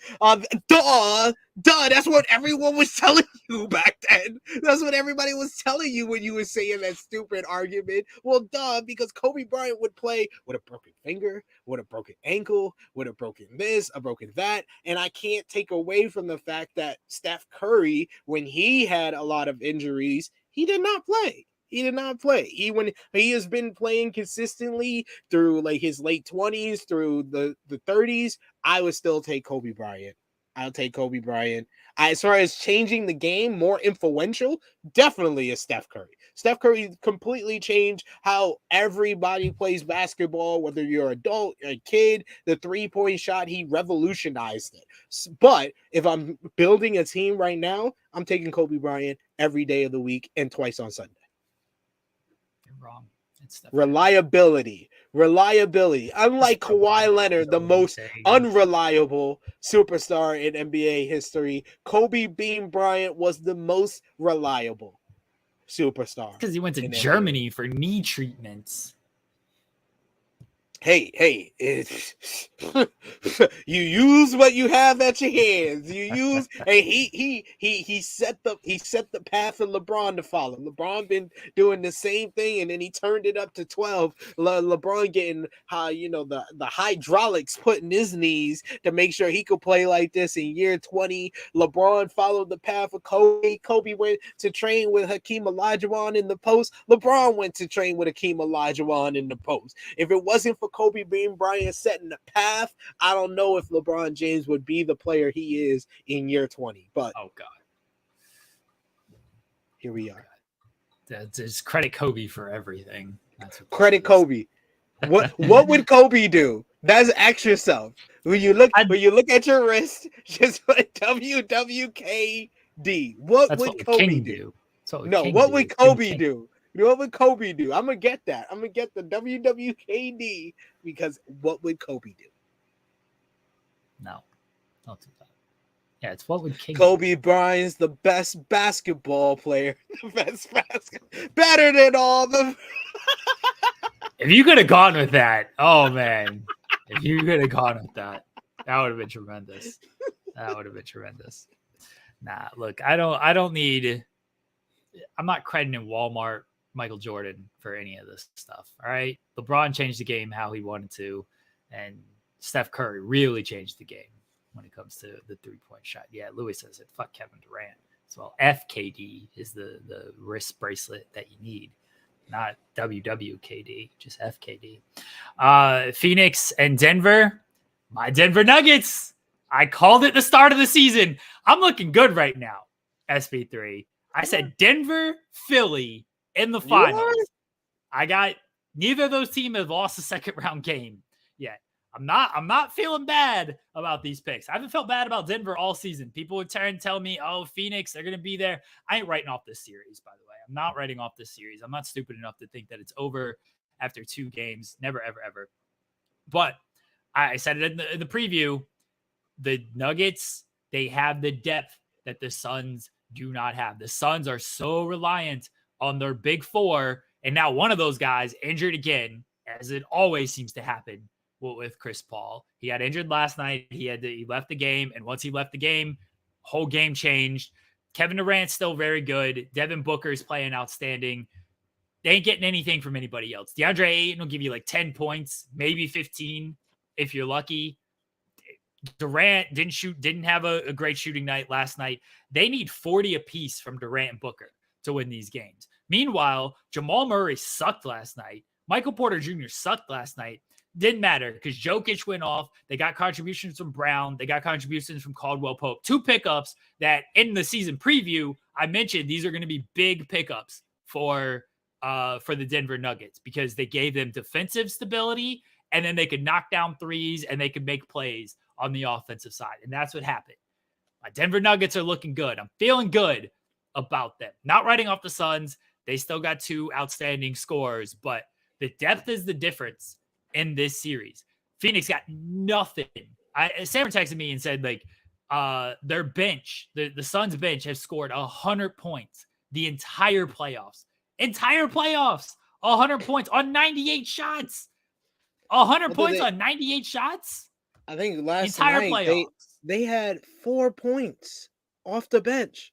S2: Duh, that's what everyone was telling you back then. That's what everybody was telling you when you were saying that stupid argument. Well, duh, because Kobe Bryant would play with a broken finger, with a broken ankle, with a broken this, a broken that. And I can't take away from the fact that Steph Curry, when he had a lot of injuries, he did not play. He did not play. He has been playing consistently through like his late 20s, through the 30s. I would still take Kobe Bryant. I'll take Kobe Bryant. As far as changing the game, more influential, definitely is Steph Curry. Steph Curry completely changed how everybody plays basketball, whether you're an adult, a kid. The three-point shot, he revolutionized it. But if I'm building a team right now, I'm taking Kobe Bryant every day of the week and twice on Sunday.
S1: You're wrong. It's
S2: Reliability. Unlike Kawhi Leonard, the most unreliable superstar in NBA history, Kobe Bean Bryant was the most reliable superstar.
S1: Because he went to Germany for knee treatments.
S2: Hey, you use what you have at your hands. You use, and he set the path for LeBron to follow. LeBron been doing the same thing, and then he turned it up to 12. LeBron getting the hydraulics put in his knees to make sure he could play like this in year 20. LeBron followed the path of Kobe. Kobe went to train with Hakeem Olajuwon in the post. LeBron went to train with Hakeem Olajuwon in the post. If it wasn't for Kobe Bean Bryant setting the path, I don't know if LeBron James would be the player he is in year 20. But
S1: oh god,
S2: here we are.
S1: Just credit Kobe for everything.
S2: Credit Kobe. What would Kobe do? Ask yourself. When you look at your wrist, just put WWKD. What would Kobe do? What would Kobe do? What would Kobe do? I'm gonna get that. I'm gonna get the WWKD because what would Kobe do?
S1: No, don't do that. Yeah, it's what would
S2: Kobe Bryant's the best basketball player. The best better than all the.
S1: If you could have gone with that, oh man. If you could have gone with that, that would have been tremendous. Nah, look, I'm not crediting Walmart, Michael Jordan for any of this stuff. All right. LeBron changed the game how he wanted to, and Steph Curry really changed the game when it comes to the 3-point shot. Yeah, Louis says it. Fuck Kevin Durant as well. FKD is the wrist bracelet that you need. Not WWKD, just FKD. Phoenix and Denver. My Denver Nuggets. I called it the start of the season. I'm looking good right now, SP3. I said Denver, Philly in the finals. I got neither of those teams have lost a second round game yet. I'm not feeling bad about these picks. I haven't felt bad about Denver all season. People would turn and tell me, oh, Phoenix, they're going to be there. I ain't writing off this series, by the way. I'm not writing off this series. I'm not stupid enough to think that it's over after 2 games. Never, ever, ever. But I said it in the preview. the Nuggets, they have the depth that the Suns do not have. The Suns are so reliant on their big four, and now one of those guys injured again, as it always seems to happen with Chris Paul. He got injured last night. He left the game, and once he left the game, whole game changed. Kevin Durant's still very good. Devin Booker's playing outstanding. They ain't getting anything from anybody else. DeAndre Ayton will give you like 10 points, maybe 15 if you're lucky. Durant didn't have a great shooting night last night. They need 40 apiece from Durant and Booker to win these games. Meanwhile, Jamal Murray sucked last night. Michael Porter Jr. sucked last night. Didn't matter because Jokic went off. They got contributions from Brown. They got contributions from Caldwell Pope. 2 pickups that in the season preview, I mentioned these are going to be big pickups for the Denver Nuggets because they gave them defensive stability and then they could knock down threes and they could make plays on the offensive side. And that's what happened. My Denver Nuggets are looking good. I'm feeling good about them. Not writing off the Suns. They still got 2 outstanding scorers, but the depth is the difference in this series. Phoenix got nothing. Sam texted me and said, like, their bench, the Suns bench has scored 100 points the entire playoffs. 100 points on 98 shots. 100 points on 98 shots?
S2: I think last night they had 4 points off the bench.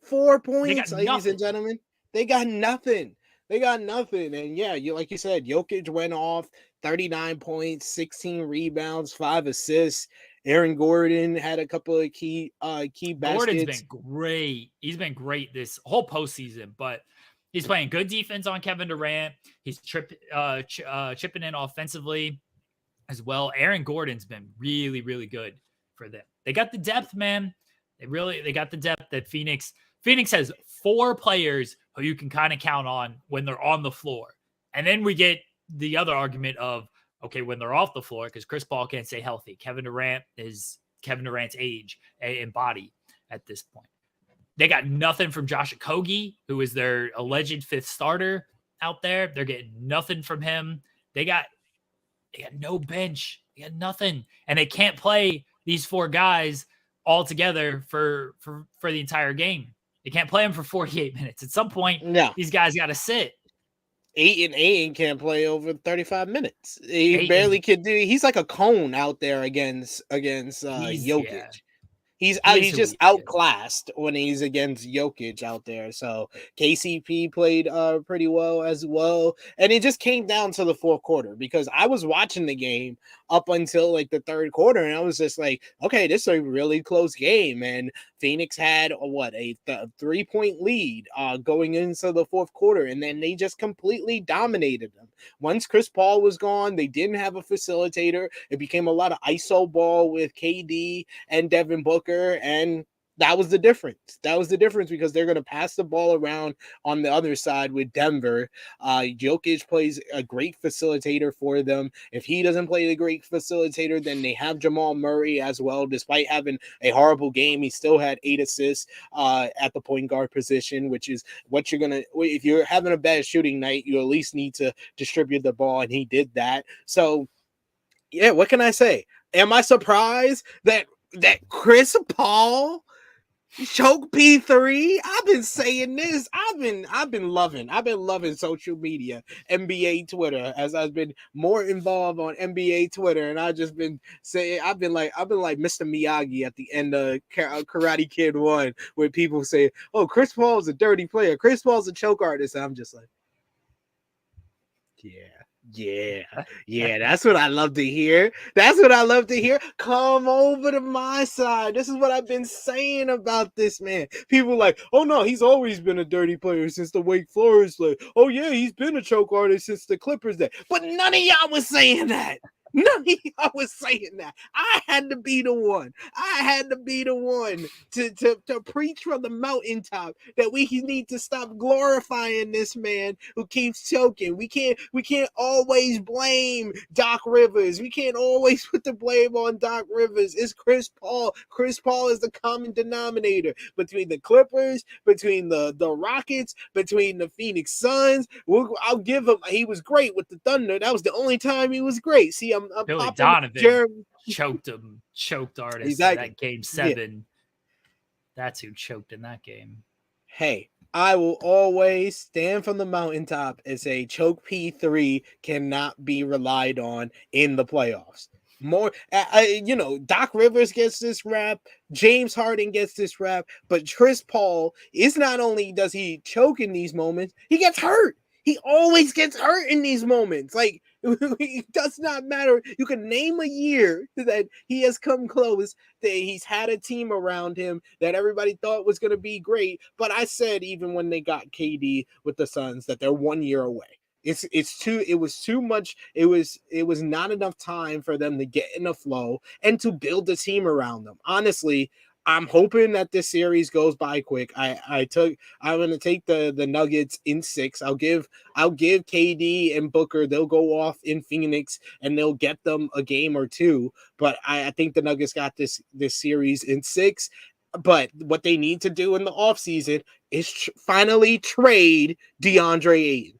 S2: 4 points, ladies and gentlemen. They got nothing. And yeah, like you said, Jokic went off 39 points, 16 rebounds, 5 assists. Aaron Gordon had a couple of key baskets.
S1: Gordon's been great. He's been great this whole postseason, but he's playing good defense on Kevin Durant. He's chipping in offensively as well. Aaron Gordon's been really, really good for them. They got the depth, man. They got the depth that Phoenix has 4 players who you can kind of count on when they're on the floor. And then we get the other argument of, okay, when they're off the floor, because Chris Paul can't stay healthy. Kevin Durant is Kevin Durant's age and body at this point. They got nothing from Josh Okogie, who is their alleged 5th starter out there. They're getting nothing from him. They got no bench. They got nothing. And they can't play these 4 guys all together for the entire game. They can't play them for 48 minutes. At some point, these guys got to sit.
S2: Ayton can't play over 35 minutes. He barely could do. He's like a cone out there against Jokic.
S1: Yeah.
S2: He's just outclassed when he's against Jokic out there. So KCP played pretty well as well. And it just came down to the 4th quarter because I was watching the game up until like the 3rd quarter. And I was just like, okay, this is a really close game. And Phoenix had a 3-point lead going into the 4th quarter. And then they just completely dominated them. Once Chris Paul was gone, they didn't have a facilitator. It became a lot of ISO ball with KD and Devin Booker, and that was the difference. Because they're going to pass the ball around on the other side with Denver. Jokic plays a great facilitator for them. If he doesn't play the great facilitator, then they have Jamal Murray as well. Despite having a horrible game, he still had 8 assists at the point guard position, which is what you're going to, if you're having a bad shooting night, you at least need to distribute the ball, and he did that. So, yeah, what can I say? Am I surprised that Chris Paul choke P3? I've been saying this. I've been loving social media, NBA Twitter, as I've been more involved on NBA Twitter, and I've just been saying I've been like Mr. Miyagi at the end of Karate Kid 1, where people say, "Oh, Chris Paul's a dirty player. Chris Paul's a choke artist." And I'm just like, yeah, that's what I love to hear. Come over to my side. This is what I've been saying about this man. People like, oh no, he's always been a dirty player since the Wake Forest play. Oh yeah, he's been a choke artist since the Clippers day. But none of y'all was saying that. I was saying that. I had to be the one to preach from the mountaintop that we need to stop glorifying this man who keeps choking. We can't always blame Doc Rivers. We can't always put the blame on Doc Rivers. It's Chris Paul. Chris Paul is the common denominator between the Clippers, between the Rockets, between the Phoenix Suns. I'll give him. He was great with the Thunder. That was the only time he was great. See, I'm
S1: Billy
S2: popping
S1: Donovan. choked him, choked artist.
S2: Exactly.
S1: That game 7. That's who choked in that game.
S2: Hey, I will always stand from the mountaintop and say choke P3 cannot be relied on in the playoffs. More, Doc Rivers gets this rap, James Harden gets this rap, but Chris Paul is not only does he choke in these moments, he gets hurt. He always gets hurt in these moments. Like, it does not matter. You can name a year that he has come close, that he's had a team around him that everybody thought was going to be great. But I said, even when they got KD with the Suns, that they're 1 year away. It was too much. It was not enough time for them to get in a flow and to build a team around them. Honestly, I'm hoping that this series goes by quick. I'm going to take the Nuggets in 6. I'll give KD and Booker. They'll go off in Phoenix and they'll get them a game or two. But I think the Nuggets got this series in 6. But what they need to do in the offseason is finally trade DeAndre Ayton.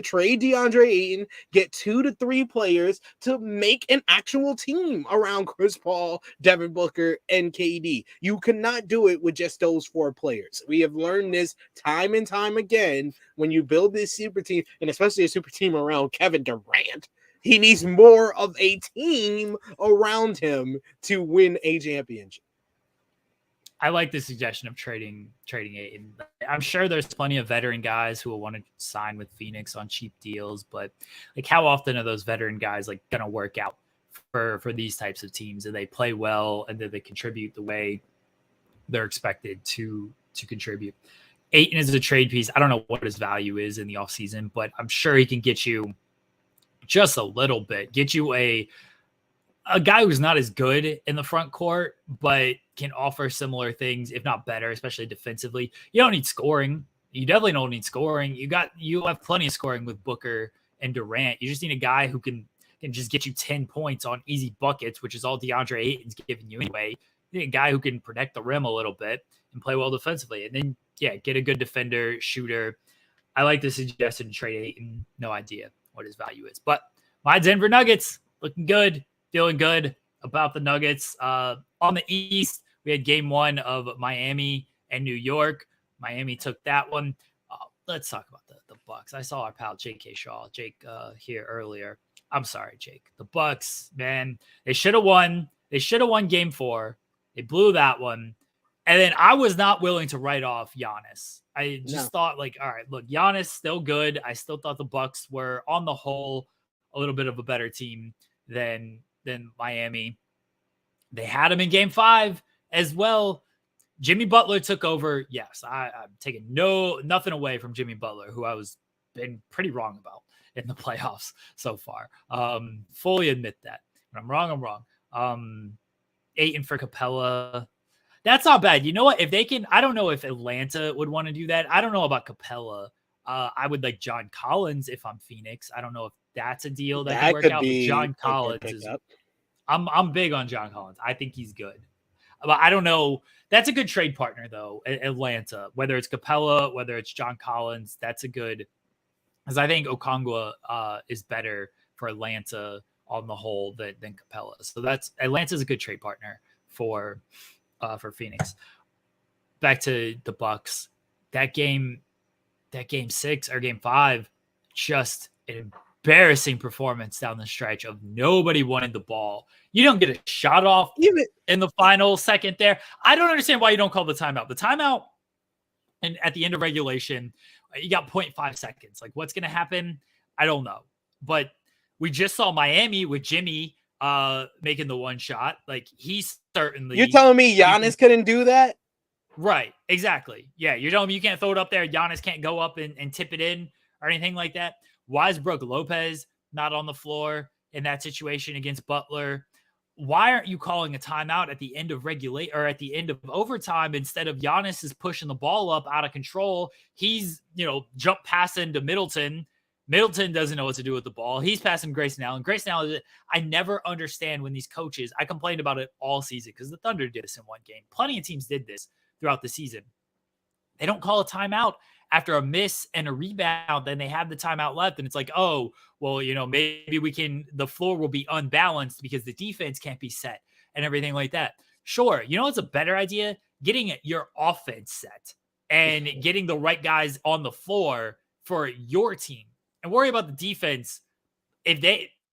S2: Trade DeAndre Ayton, get 2 to 3 players to make an actual team around Chris Paul, Devin Booker, and KD. You cannot do it with just those 4 players. We have learned this time and time again. When you build this super team, and especially a super team around Kevin Durant, he needs more of a team around him to win a championship.
S1: I like the suggestion of trading Ayton. I'm sure there's plenty of veteran guys who will want to sign with Phoenix on cheap deals, but like, how often are those veteran guys like going to work out for these types of teams? And they play well, and then they contribute the way they're expected to contribute. Ayton is a trade piece. I don't know what his value is in the offseason, but I'm sure he can get you just a little bit, get you a guy who's not as good in the front court, but can offer similar things, if not better, especially defensively. You don't need scoring. You definitely don't need scoring. You have plenty of scoring with Booker and Durant. You just need a guy who can just get you 10 points on easy buckets, which is all DeAndre Ayton's giving you anyway. You need a guy who can protect the rim a little bit and play well defensively. And then, get a good defender, shooter. I like the suggestion to trade Ayton. No idea what his value is. But my Denver Nuggets looking good. Feeling good about the Nuggets. On the East, we had game 1 of Miami and New York. Miami took that one. Let's talk about the Bucks. I saw our pal Jake here earlier. I'm sorry, Jake. The Bucks, man, they should have won. They should have won game 4. They blew that one. And then I was not willing to write off Giannis. I just thought, like, all right, look, Giannis still good. I still thought the Bucks were, on the whole, a little bit of a better team than Miami. They had him in game 5 as well. Jimmy Butler took over. Yes, I'm taking nothing away from Jimmy Butler, who I was been pretty wrong about in the playoffs so far. Fully admit that. When I'm wrong, I'm wrong. Ayton for Capella. That's not bad. You know what? If they can, I don't know if Atlanta would want to do that. I don't know about Capella. I would like John Collins if I'm Phoenix. I don't know if that's a deal that can work out. But John Collins I'm big on John Collins. I think he's good. But I don't know. That's a good trade partner, though, Atlanta. Whether it's Capella, whether it's John Collins, that's a good. Because I think Okongwu is better for Atlanta on the whole than Capella. So Atlanta's a good trade partner for Phoenix. Back to the Bucks. That game 6 or game 5, just an embarrassing performance down the stretch of nobody wanting the ball. You don't get a shot off in the final second there. I don't understand why you don't call the timeout. The timeout, and at the end of regulation, you got 0.5 seconds. Like, what's going to happen? I don't know. But we just saw Miami with Jimmy making the one shot. Like, he's certainly.
S2: You're telling me Giannis couldn't do that?
S1: Right. Exactly. Yeah. You're telling me you can't throw it up there. Giannis can't go up and tip it in or anything like that. Why is Brook Lopez not on the floor in that situation against Butler? Why aren't you calling a timeout at the end of at the end of overtime instead of Giannis is pushing the ball up out of control? He's, jump passing to Middleton. Middleton doesn't know what to do with the ball. He's passing Grayson Allen. Grayson Allen, I never understand when these coaches, I complained about it all season because the Thunder did this in one game. Plenty of teams did this throughout the season. They don't call a timeout after a miss and a rebound, then they have the timeout left. And it's like, oh, well, maybe the floor will be unbalanced because the defense can't be set and everything like that. Sure. It's a better idea? Getting your offense set and getting the right guys on the floor for your team, and worry about the defense.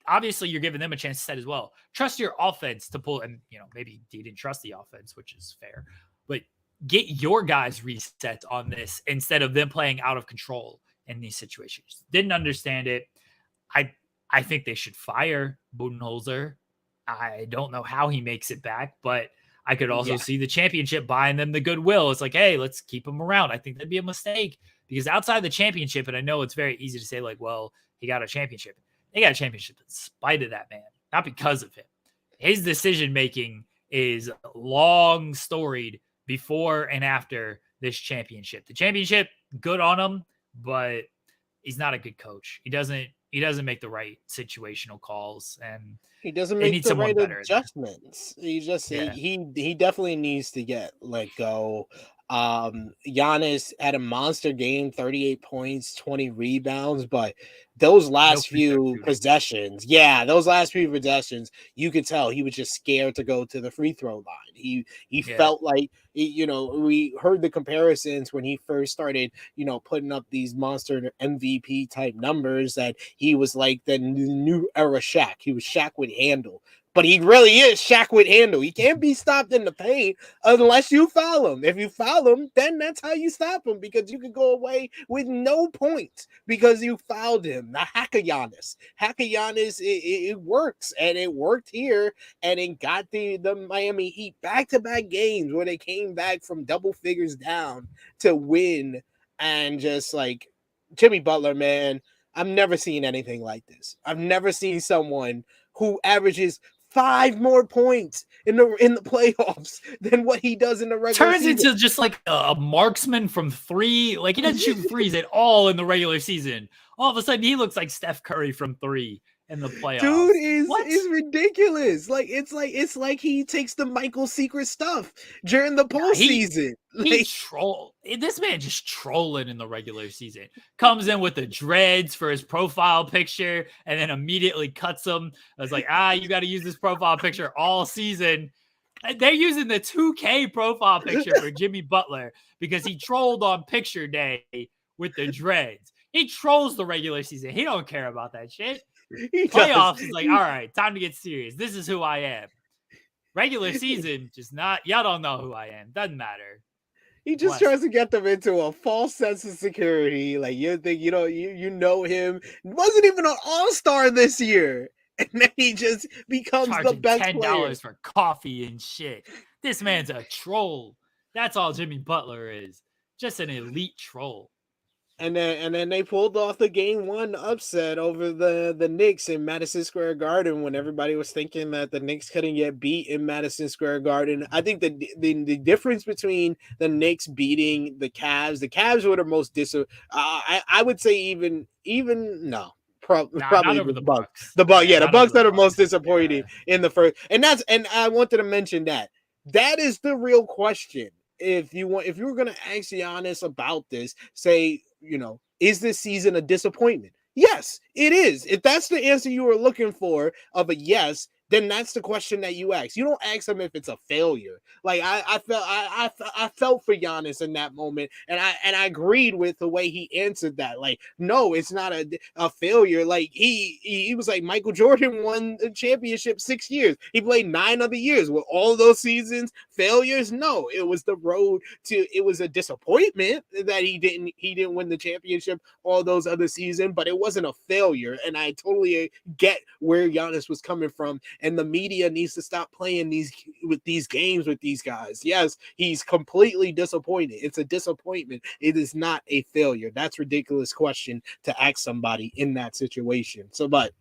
S1: Obviously you're giving them a chance to set as well. Trust your offense to pull, and maybe you didn't trust the offense, which is fair, but get your guys reset on this instead of them playing out of control in these situations. Didn't understand it. I think they should fire Budenholzer. I don't know how he makes it back, but I could also see the championship buying them the goodwill. It's like, hey, let's keep him around. I think that'd be a mistake, because outside the championship, and I know it's very easy to say like, well, he got a championship. They got a championship in spite of that man, not because of him. His decision-making is long storied before and after this championship. The championship, good on him, but he's not a good coach. He doesn't make the right situational calls, and
S2: he doesn't make the right adjustments. He definitely needs to get let go. Giannis had a monster game, 38 points, 20 rebounds, but those last few possessions, you could tell he was just scared to go to the free throw line. He felt like, we heard the comparisons when he first started, putting up these monster MVP type numbers, that he was like the new era Shaq. He was Shaq with handle. But he really is Shaq with handle. He can't be stopped in the paint unless you foul him. If you foul him, then that's how you stop him, because you could go away with no points because you fouled him. The hack of Giannis. It works, and it worked here, and it got the Miami Heat back-to-back games where they came back from double figures down to win. And just like Jimmy Butler, man, I've never seen anything like this. I've never seen someone who averages 5 more points in the playoffs than what he does in the regular season.
S1: Turns into just like a marksman from 3. Like, he doesn't shoot threes at all in the regular season. All of a sudden, he looks like Steph Curry from 3 in the playoffs.
S2: Dude is ridiculous. It's like he takes the Michael Secret stuff during the postseason.
S1: This man just trolling in the regular season. Comes in with the dreads for his profile picture and then immediately cuts them. I was like, you got to use this profile picture all season. They're using the 2K profile picture for Jimmy Butler because he trolled on picture day with the dreads. He trolls the regular season. He don't care about that shit. Playoffs is like, all right, time to get serious. This is who I am. Regular season, just not. Y'all don't know who I am. Doesn't matter.
S2: He just tries to get them into a false sense of security. Like, you think you know him. Wasn't even an all-star this year, and then he just becomes the best player.
S1: $10 for coffee and shit. This man's a troll. That's all Jimmy Butler is. Just an elite troll.
S2: And then they pulled off the game 1 upset over the Knicks in Madison Square Garden when everybody was thinking that the Knicks couldn't get beat in Madison Square Garden. I think the difference between the Knicks beating the Cavs were the most I would say even no. Probably the Bucks. The Bucks are the most disappointing in the first. And I wanted to mention that is the real question. If you were going to ask Giannis about this, say, is this season a disappointment? Yes, it is. If that's the answer you were looking for of a yes, then that's the question that you ask. You don't ask him if it's a failure. Like I felt for Giannis in that moment, and I agreed with the way he answered that. Like, no, it's not a failure. Like he was like, Michael Jordan won the championship 6 years. He played 9 other years. Were all those seasons failures? No, it was the road to. It was a disappointment that he didn't win the championship all those other seasons, but it wasn't a failure. And I totally get where Giannis was coming from. And the media needs to stop playing these games with these guys. Yes, he's completely disappointed. It's a disappointment. It is not a failure. That's a ridiculous question to ask somebody in that situation. So, but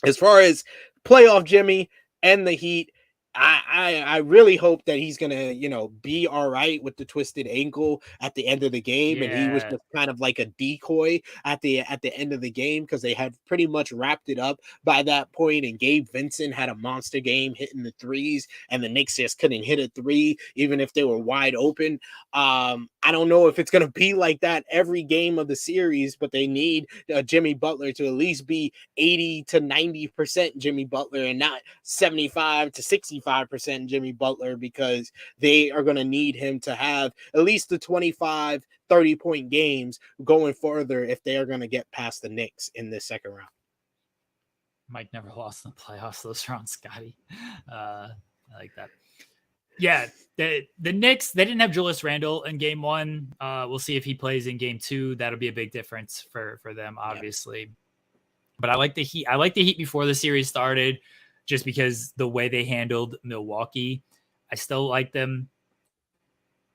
S2: as far as playoff Jimmy and the Heat, I really hope that he's gonna, be all right with the twisted ankle at the end of the game, and he was
S1: Yeah.
S2: just kind of like a decoy at the end of the game because they had pretty much wrapped it up by that point. And Gabe Vincent had a monster game hitting the threes, and the Knicks just couldn't hit a three even if they were wide open. I don't know if it's gonna be like that every game of the series, but they need Jimmy Butler to at least be 80 to 90% Jimmy Butler and not 75 to 65% Jimmy Butler, because they are going to need him to have at least the 25, 30-point games going further if they are going to get past the Knicks in this second round.
S1: Mike never lost in the playoffs those rounds, Scotty. I like that. Yeah, the Knicks, they didn't have Julius Randle in game one. We'll see if he plays in game two. That'll be a big difference for them, obviously. Yeah. But I like the Heat. I like the Heat before the series started, just because the way they handled Milwaukee. I still like them.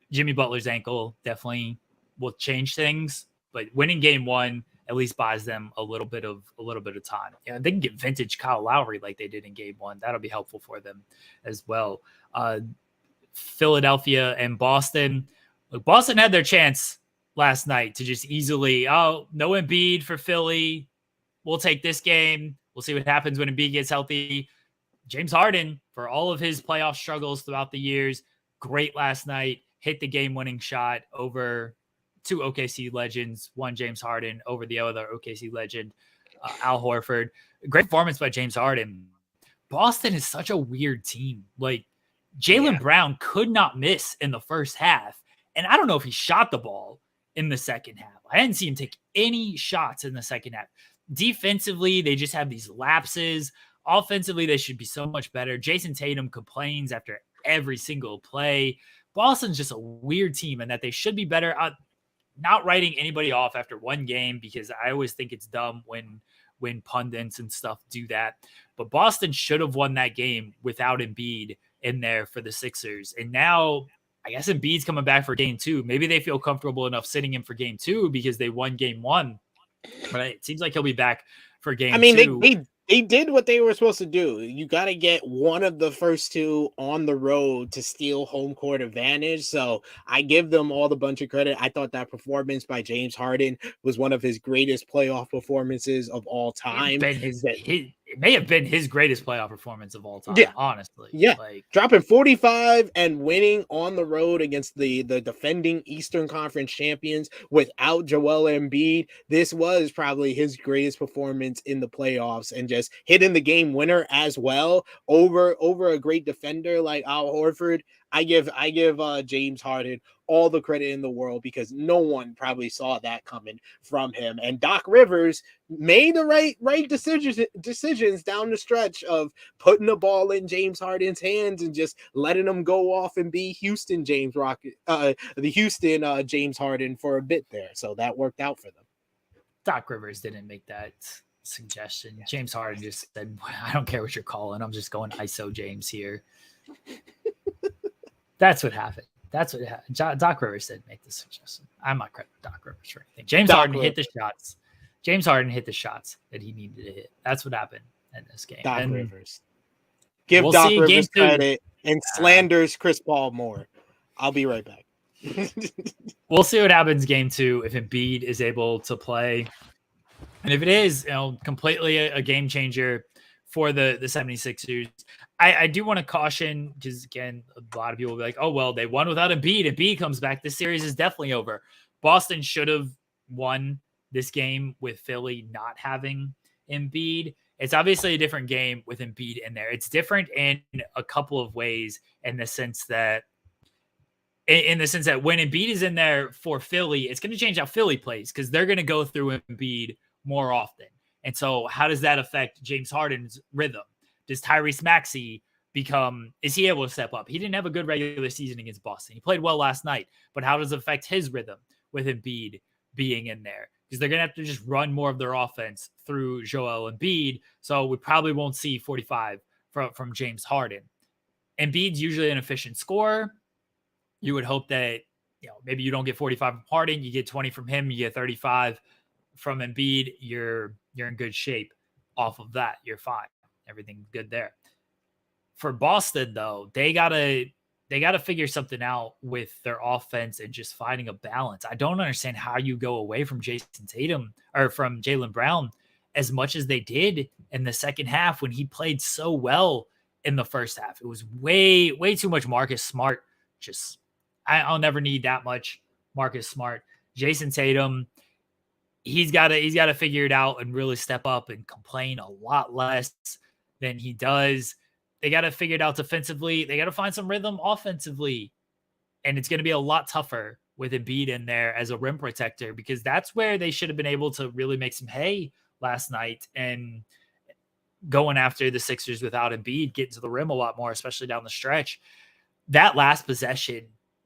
S1: Jimmy Butler's ankle definitely will change things, but winning game one at least buys them a little bit of time. Yeah, they can get vintage Kyle Lowry like they did in game one. That'll be helpful for them as well. Philadelphia and Boston. Look, Boston had their chance last night to just easily, no Embiid for Philly. We'll take this game. We'll see what happens when Embiid gets healthy. James Harden, for all of his playoff struggles throughout the years, great last night. Hit the game-winning shot over two OKC legends. One, James Harden, over the other OKC legend, Al Horford. Great performance by James Harden. Boston is such a weird team. Like, Jaylen Brown could not miss in the first half. And I don't know if he shot the ball in the second half. I didn't see him take any shots in the second half. Defensively, they just have these lapses. Offensively, they should be so much better. Jason Tatum complains after every single play. Boston's just a weird team, and that they should be better. Not writing anybody off after one game, because I always think it's dumb when pundits and stuff do that. But Boston should have won that game without Embiid in there for the Sixers. And now I guess Embiid's coming back for game two. Maybe they feel comfortable enough sitting him for game two because they won game one. But it seems like he'll be back for game two.
S2: They did what they were supposed to do. You got to get one of the first two on the road to steal home court advantage. So I give them all the bunch of credit. I thought that performance by James Harden was one of his greatest playoff performances of all time.
S1: It may have been his greatest playoff performance of all time, honestly.
S2: Yeah, dropping 45 and winning on the road against the defending Eastern Conference champions without Joel Embiid. This was probably his greatest performance in the playoffs, and just hitting the game winner as well over a great defender like Al Horford. I give James Harden all the credit in the world, because no one probably saw that coming from him. And Doc Rivers made the right decisions down the stretch of putting the ball in James Harden's hands and just letting him go off and be Houston James Harden for a bit there. So that worked out for them.
S1: Doc Rivers didn't make that suggestion. James Harden just said, I don't care what you're calling. I'm just going ISO James here. That's what happened. Doc Rivers didn't make the suggestion. I'm not crediting Doc Rivers for anything. James Harden hit the shots. James Harden hit the shots that he needed to hit. That's what happened in this game.
S2: Doc Rivers. Give Doc Rivers credit and slanders Chris Paul more. I'll be right back.
S1: We'll see what happens game two if Embiid is able to play. And if it is, completely a game changer for the 76ers. I do want to caution, because again, a lot of people will be like, oh, well, they won without Embiid. Embiid comes back, this series is definitely over. Boston should have won this game with Philly not having Embiid. It's obviously a different game with Embiid in there. It's different in a couple of ways, in the sense that when Embiid is in there for Philly, it's going to change how Philly plays, because they're going to go through Embiid more often. And so how does that affect James Harden's rhythm? Does Tyrese Maxey is he able to step up? He didn't have a good regular season against Boston. He played well last night, but how does it affect his rhythm with Embiid being in there? Because they're going to have to just run more of their offense through Joel Embiid. So we probably won't see 45 from James Harden. Embiid's usually an efficient scorer. You would hope that, maybe you don't get 45 from Harden, you get 20 from him, you get 35 from Embiid. You're in good shape off of that. You're fine. Everything's good there. for Boston, though, they gotta figure something out with their offense and just finding a balance. I don't understand how you go away from Jason Tatum or from Jaylen Brown as much as they did in the second half when he played so well in the first half. It was way too much Marcus Smart. Just I'll never need that much Marcus Smart. Jason Tatum, he's got to figure it out and really step up and complain a lot less than he does. They got to figure it out defensively. They got to find some rhythm offensively. And it's going to be a lot tougher with Embiid in there as a rim protector, because that's where they should have been able to really make some hay last night and going after the Sixers without Embiid, getting to the rim a lot more, especially down the stretch. That last possession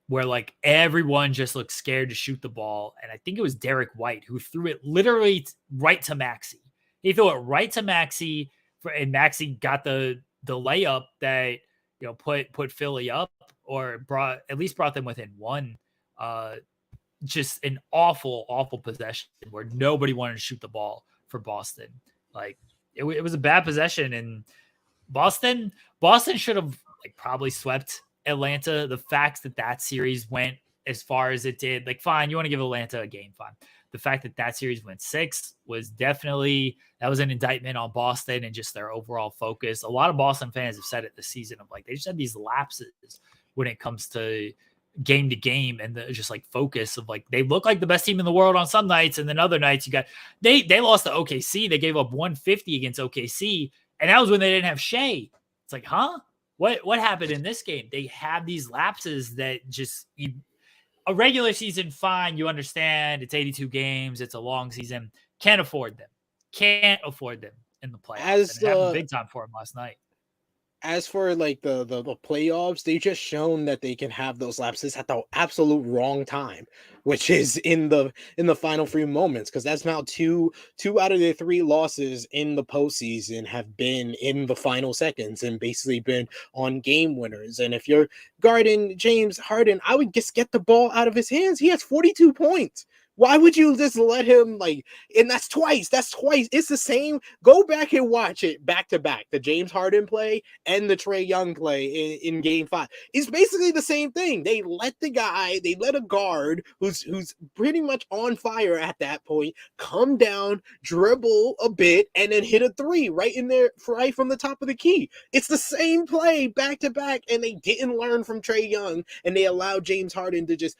S1: where like everyone just looked scared to shoot the ball. And I think it was Derek White who threw it literally right to Maxey. He threw it right to Maxey, and Maxey got the layup that, you know, put Philly up, or brought them within one. Just an awful possession where nobody wanted to shoot the ball for Boston. Like it was a bad possession, and Boston should have like probably swept Atlanta. The fact that series went as far as it did, like, fine, you want to give Atlanta a game, fine. The fact that series went 6 was definitely, that was an indictment on Boston and just their overall focus. A lot of Boston fans have said it this season of like, they just had these lapses when it comes to game, and the just like focus of like, they look like the best team in the world on some nights, and then other nights they lost to OKC. They gave up 150 against OKC, and that was when they didn't have Shea. It's like, huh? What happened in this game? They have these lapses that just, a regular season, fine, you understand. It's 82 games. It's a long season. Can't afford them in the playoffs. And it happened big time for them last night.
S2: As for like the playoffs, they just shown that they can have those lapses at the absolute wrong time, which is in the final 3 moments, because that's now two out of the 3 losses in the postseason have been in the final seconds and basically been on game winners. And if you're guarding James Harden, I would just get the ball out of his hands. He has 42 points. Why would you just let him, like, and that's twice. It's the same. Go back and watch it back to back. The James Harden play and the Trae Young play in game 5. It's basically the same thing. They let a guard who's pretty much on fire at that point, come down, dribble a bit, and then hit a 3 right in there, right from the top of the key. It's the same play back to back, and they didn't learn from Trae Young, and they allowed James Harden to just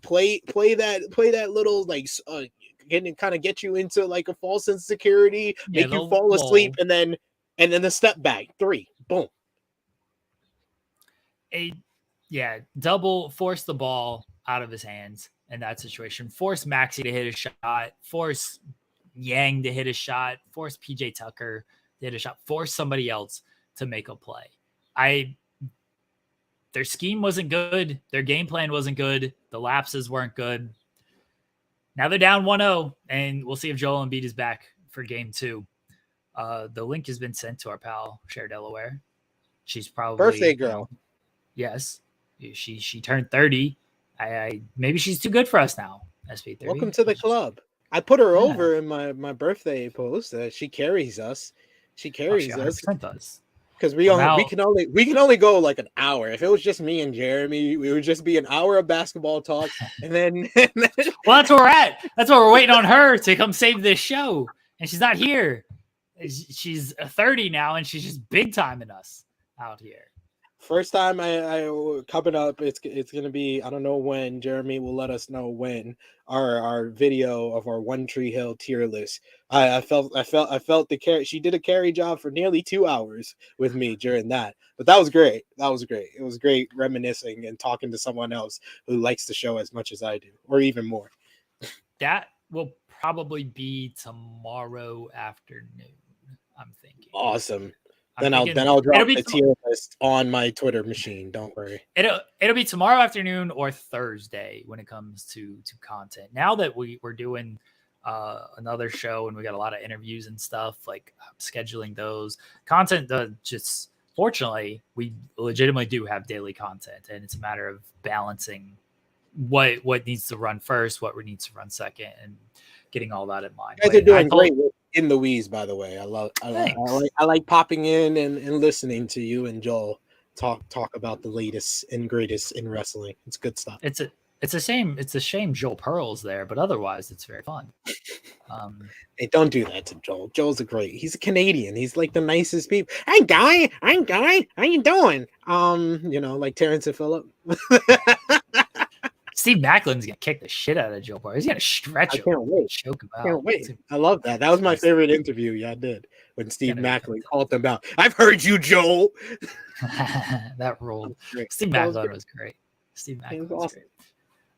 S2: play that little, like, kind of get you into like a false insecurity, make you fall asleep, and then the step back 3, boom.
S1: Double force the ball out of his hands in that situation. Force Maxey to hit a shot. Force Yang to hit a shot. Force PJ Tucker to hit a shot. Force somebody else to make a play. Their scheme wasn't good. Their game plan wasn't good. The lapses weren't good. Now they're down 1-0, and we'll see if Joel Embiid is back for game 2. The link has been sent to our pal, Cher Delaware. She's probably
S2: birthday girl.
S1: Yes. She turned 30. Maybe she's too good for us now, SP3.
S2: Welcome to the club. I put her over in my birthday post. She carries us. She carries us. Does. Because we can only go like an hour. If it was just me and Jeremy, we would just be an hour of basketball talk, and then
S1: well, that's where we're at. That's why we're waiting on her to come save this show, and she's not here. She's 30 now, and she's just big timing us out here.
S2: First time I coming up, it's gonna be, I don't know when. Jeremy will let us know when, our video of our One Tree Hill tier list. I felt the carry. She did a carry job for nearly 2 hours with me during that, but that was great. It was great reminiscing and talking to someone else who likes the show as much as I do, or even more.
S1: That will probably be tomorrow afternoon, I'm thinking.
S2: Awesome. Then I'll drop the tier list on my Twitter machine. Don't worry.
S1: It'll be tomorrow afternoon or Thursday when it comes to content. Now that we're doing another show and we got a lot of interviews and stuff, like scheduling those content. Just fortunately, we legitimately do have daily content, and it's a matter of balancing what needs to run first, what needs to run second, and getting all that in mind.
S2: You guys are doing great in Louise, by the way.
S1: Thanks.
S2: I like popping in and listening to you and Joel talk about the latest and greatest in wrestling. It's good stuff.
S1: It's a shame. It's a shame Joel Pearl's there, but otherwise it's very fun.
S2: Hey, don't do that to Joel. Joel's he's a Canadian. He's like the nicest people. Hey guy, how you doing? Like Terrence and Phillip.
S1: Steve Macklin's gonna kick the shit out of Joe Pearl. He's gonna stretch him.
S2: I can't wait.
S1: Choke him out.
S2: Can't wait. I love that. That was my favorite interview. Yeah, I did when Steve Macklin called them out. I've heard you, Joel.
S1: That ruled. Steve
S2: That
S1: Macklin was great. Steve Macklin was
S2: awesome.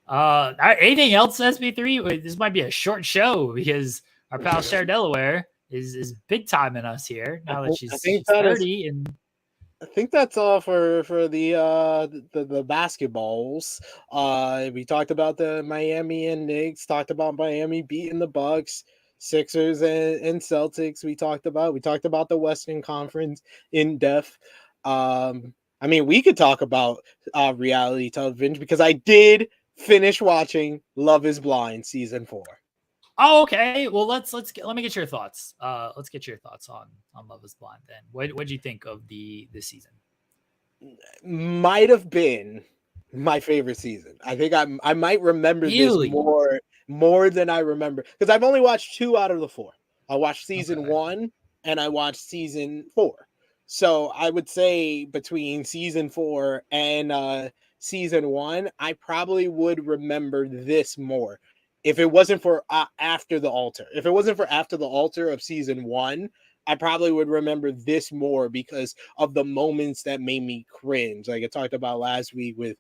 S1: Great. Anything else, SP3? This might be a short show because our pal Cher Delaware is big time in us here now that she's 30 and.
S2: I think that's all for the basketballs. We talked about the Miami and Knicks. Talked about Miami beating the Bucks, Sixers and Celtics. We talked about the Western Conference in depth. We could talk about reality television because I did finish watching Love Is Blind season 4.
S1: Oh, okay. Well, let me get your thoughts. Let's get your thoughts on Love Is Blind. Then, what do you think of this season?
S2: Might have been my favorite season. I think I might remember this more than I remember because I've only watched 2 out of the 4. I watched season 1 and I watched season 4. So I would say between season 4 and season 1, I probably would remember this more. If it wasn't for After the Altar, of season 1, I probably would remember this more because of the moments that made me cringe. Like I talked about last week with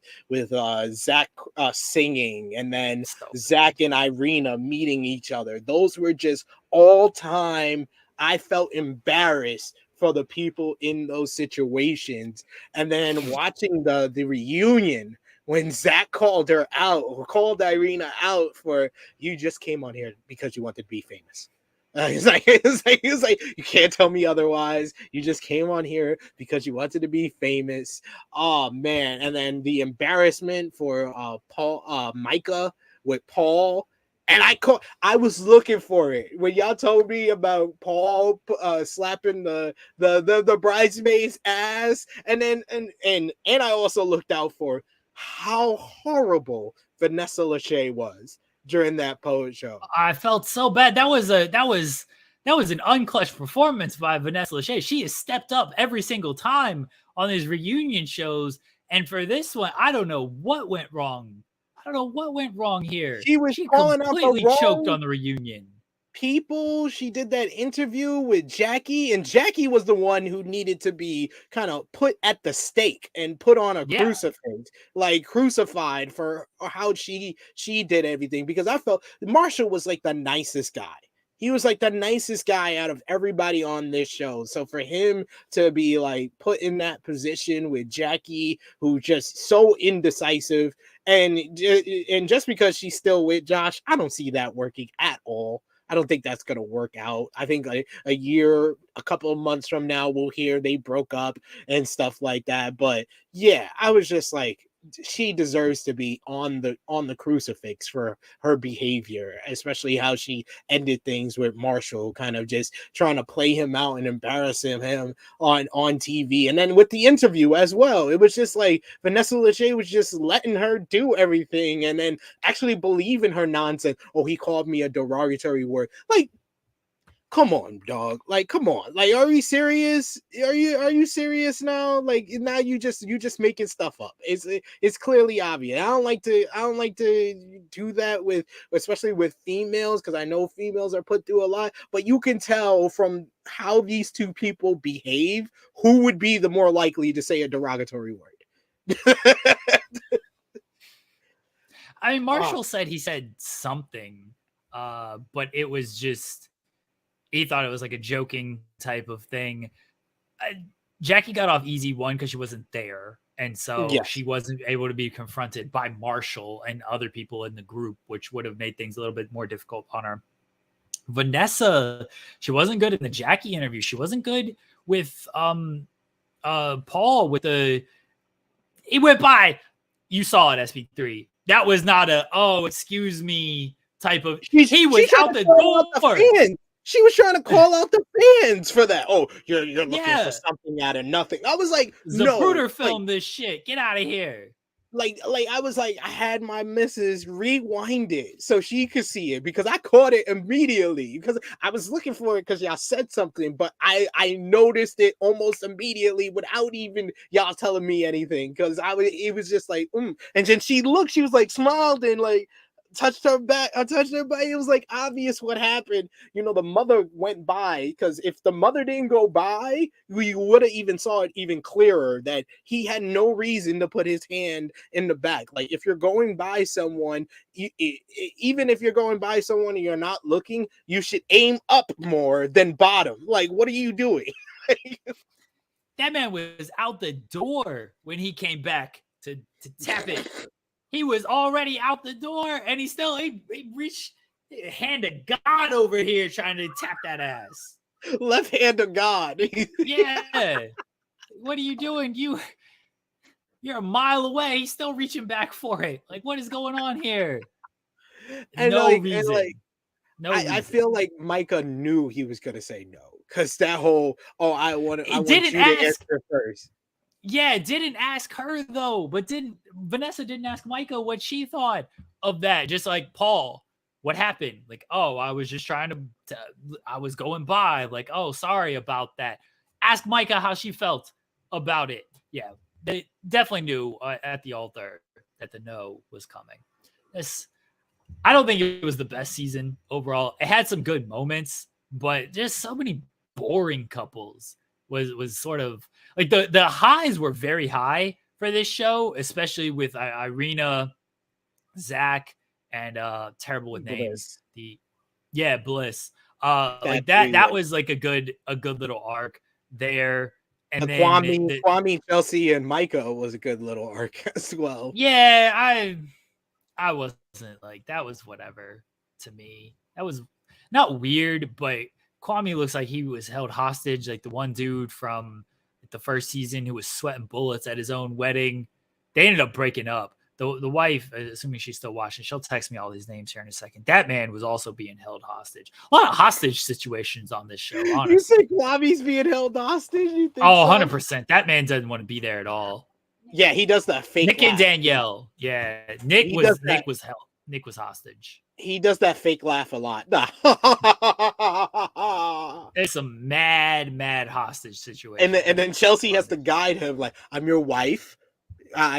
S2: Zach singing, and then Zach and Irina meeting each other. Those were just all time. I felt embarrassed for the people in those situations, and then watching the reunion. When Zach called Irina out for, you just came on here because you wanted to be famous. He's like, you can't tell me otherwise. You just came on here because you wanted to be famous. Oh man. And then the embarrassment for Micah with Paul. And I was looking for it when y'all told me about Paul slapping the bridesmaid's ass. And then and I also looked out for how horrible Vanessa Lachey was during that poet show.
S1: I felt so bad. That was an unclutched performance by Vanessa Lachey. She has stepped up every single time on these reunion shows, and for this one, I don't know what went wrong. Here.
S2: She
S1: completely choked on the reunion.
S2: People, she did that interview with Jackie, and Jackie was the one who needed to be kind of put at the stake and put on a crucifix, like crucified for how she did everything. Because I felt Marshall was like the nicest guy. He was like the nicest guy out of everybody on this show. So for him to be like put in that position with Jackie, who just so indecisive, and just because she's still with Josh, I don't see that working at all. I don't think that's going to work out. I think a year, a couple of months from now, we'll hear they broke up and stuff like that. But yeah, I was just like, she deserves to be on the crucifix for her behavior, especially how she ended things with Marshall, kind of just trying to play him out and embarrass him on TV. And then with the interview as well, it was just like Vanessa Lachey was just letting her do everything and then actually believe in her nonsense. Oh, he called me a derogatory word. Like, come on, dog. Like, come on. Like, are you serious? Are you serious now? Like, now you just making stuff up. It's clearly obvious. I don't like to do that with, especially with females, because I know females are put through a lot. But you can tell from how these two people behave who would be the more likely to say a derogatory word.
S1: I mean, Marshall said he said something, but it was just. He thought it was like a joking type of thing. Jackie got off easy one because she wasn't there. And so she wasn't able to be confronted by Marshall and other people in the group, which would have made things a little bit more difficult on her. Vanessa, she wasn't good in the Jackie interview. She wasn't good with Paul with he went by. You saw it, SP3. That was not a, oh, excuse me type of, he was out the door.
S2: She was trying to call out the fans for that. Oh, you're looking for something out of nothing. I was like, no,
S1: Zapruder filmed this shit. Get out of here.
S2: Like I was like, I had my missus rewind it so she could see it because I caught it immediately because I was looking for it because y'all said something, but I noticed it almost immediately without even y'all telling me anything because it was just like and then she looked, she was like smiled and like touched her back. I touched her back. It was like obvious what happened. You know, the mother went by because if the mother didn't go by, we would have even saw it even clearer that he had no reason to put his hand in the back. Like if you're going by someone, even if you're going by someone and you're not looking, you should aim up more than bottom. Like, what are you doing?
S1: That man was out the door when he came back to tap it. He was already out the door, and he reached hand of God over here trying to tap that ass.
S2: Left hand of God.
S1: Yeah. What are you doing? You're a mile away. He's still reaching back for it. Like, what is going on here?
S2: And
S1: no reason.
S2: No reason. I feel like Micah knew he was going to say no. Because that whole, I want you to answer first.
S1: Yeah, didn't ask her though, but Vanessa didn't ask Micah what she thought of that. Just like Paul, what happened? Like, oh, I was just trying to I was going by. Like, oh, sorry about that. Ask Micah how she felt about it. Yeah, they definitely knew at the altar that the no was coming. I don't think it was the best season overall. It had some good moments, but just so many boring couples. Was sort of like the highs were very high for this show, especially with Irina, Zach, and terrible with names. Bliss. Like that was like a good little arc there. And then
S2: Kwame, Chelsea, and Micah was a good little arc as well.
S1: Yeah, I wasn't like that was whatever to me. That was not weird, but Kwame looks like he was held hostage, like the one dude from the first season who was sweating bullets at his own wedding. They ended up breaking up. The wife, assuming she's still watching, she'll text me all these names here in a second. That man was also being held hostage. A lot of hostage situations on this show, honestly.
S2: You think Kwame's being held hostage? You think
S1: 100%. That man doesn't want to be there at all.
S2: Yeah, he does that fake
S1: Nick
S2: laugh.
S1: And Danielle. Yeah, Nick was held. Nick was hostage.
S2: He does that fake laugh a lot.
S1: There's some mad hostage situation.
S2: And then Chelsea has to guide him like, I'm your wife.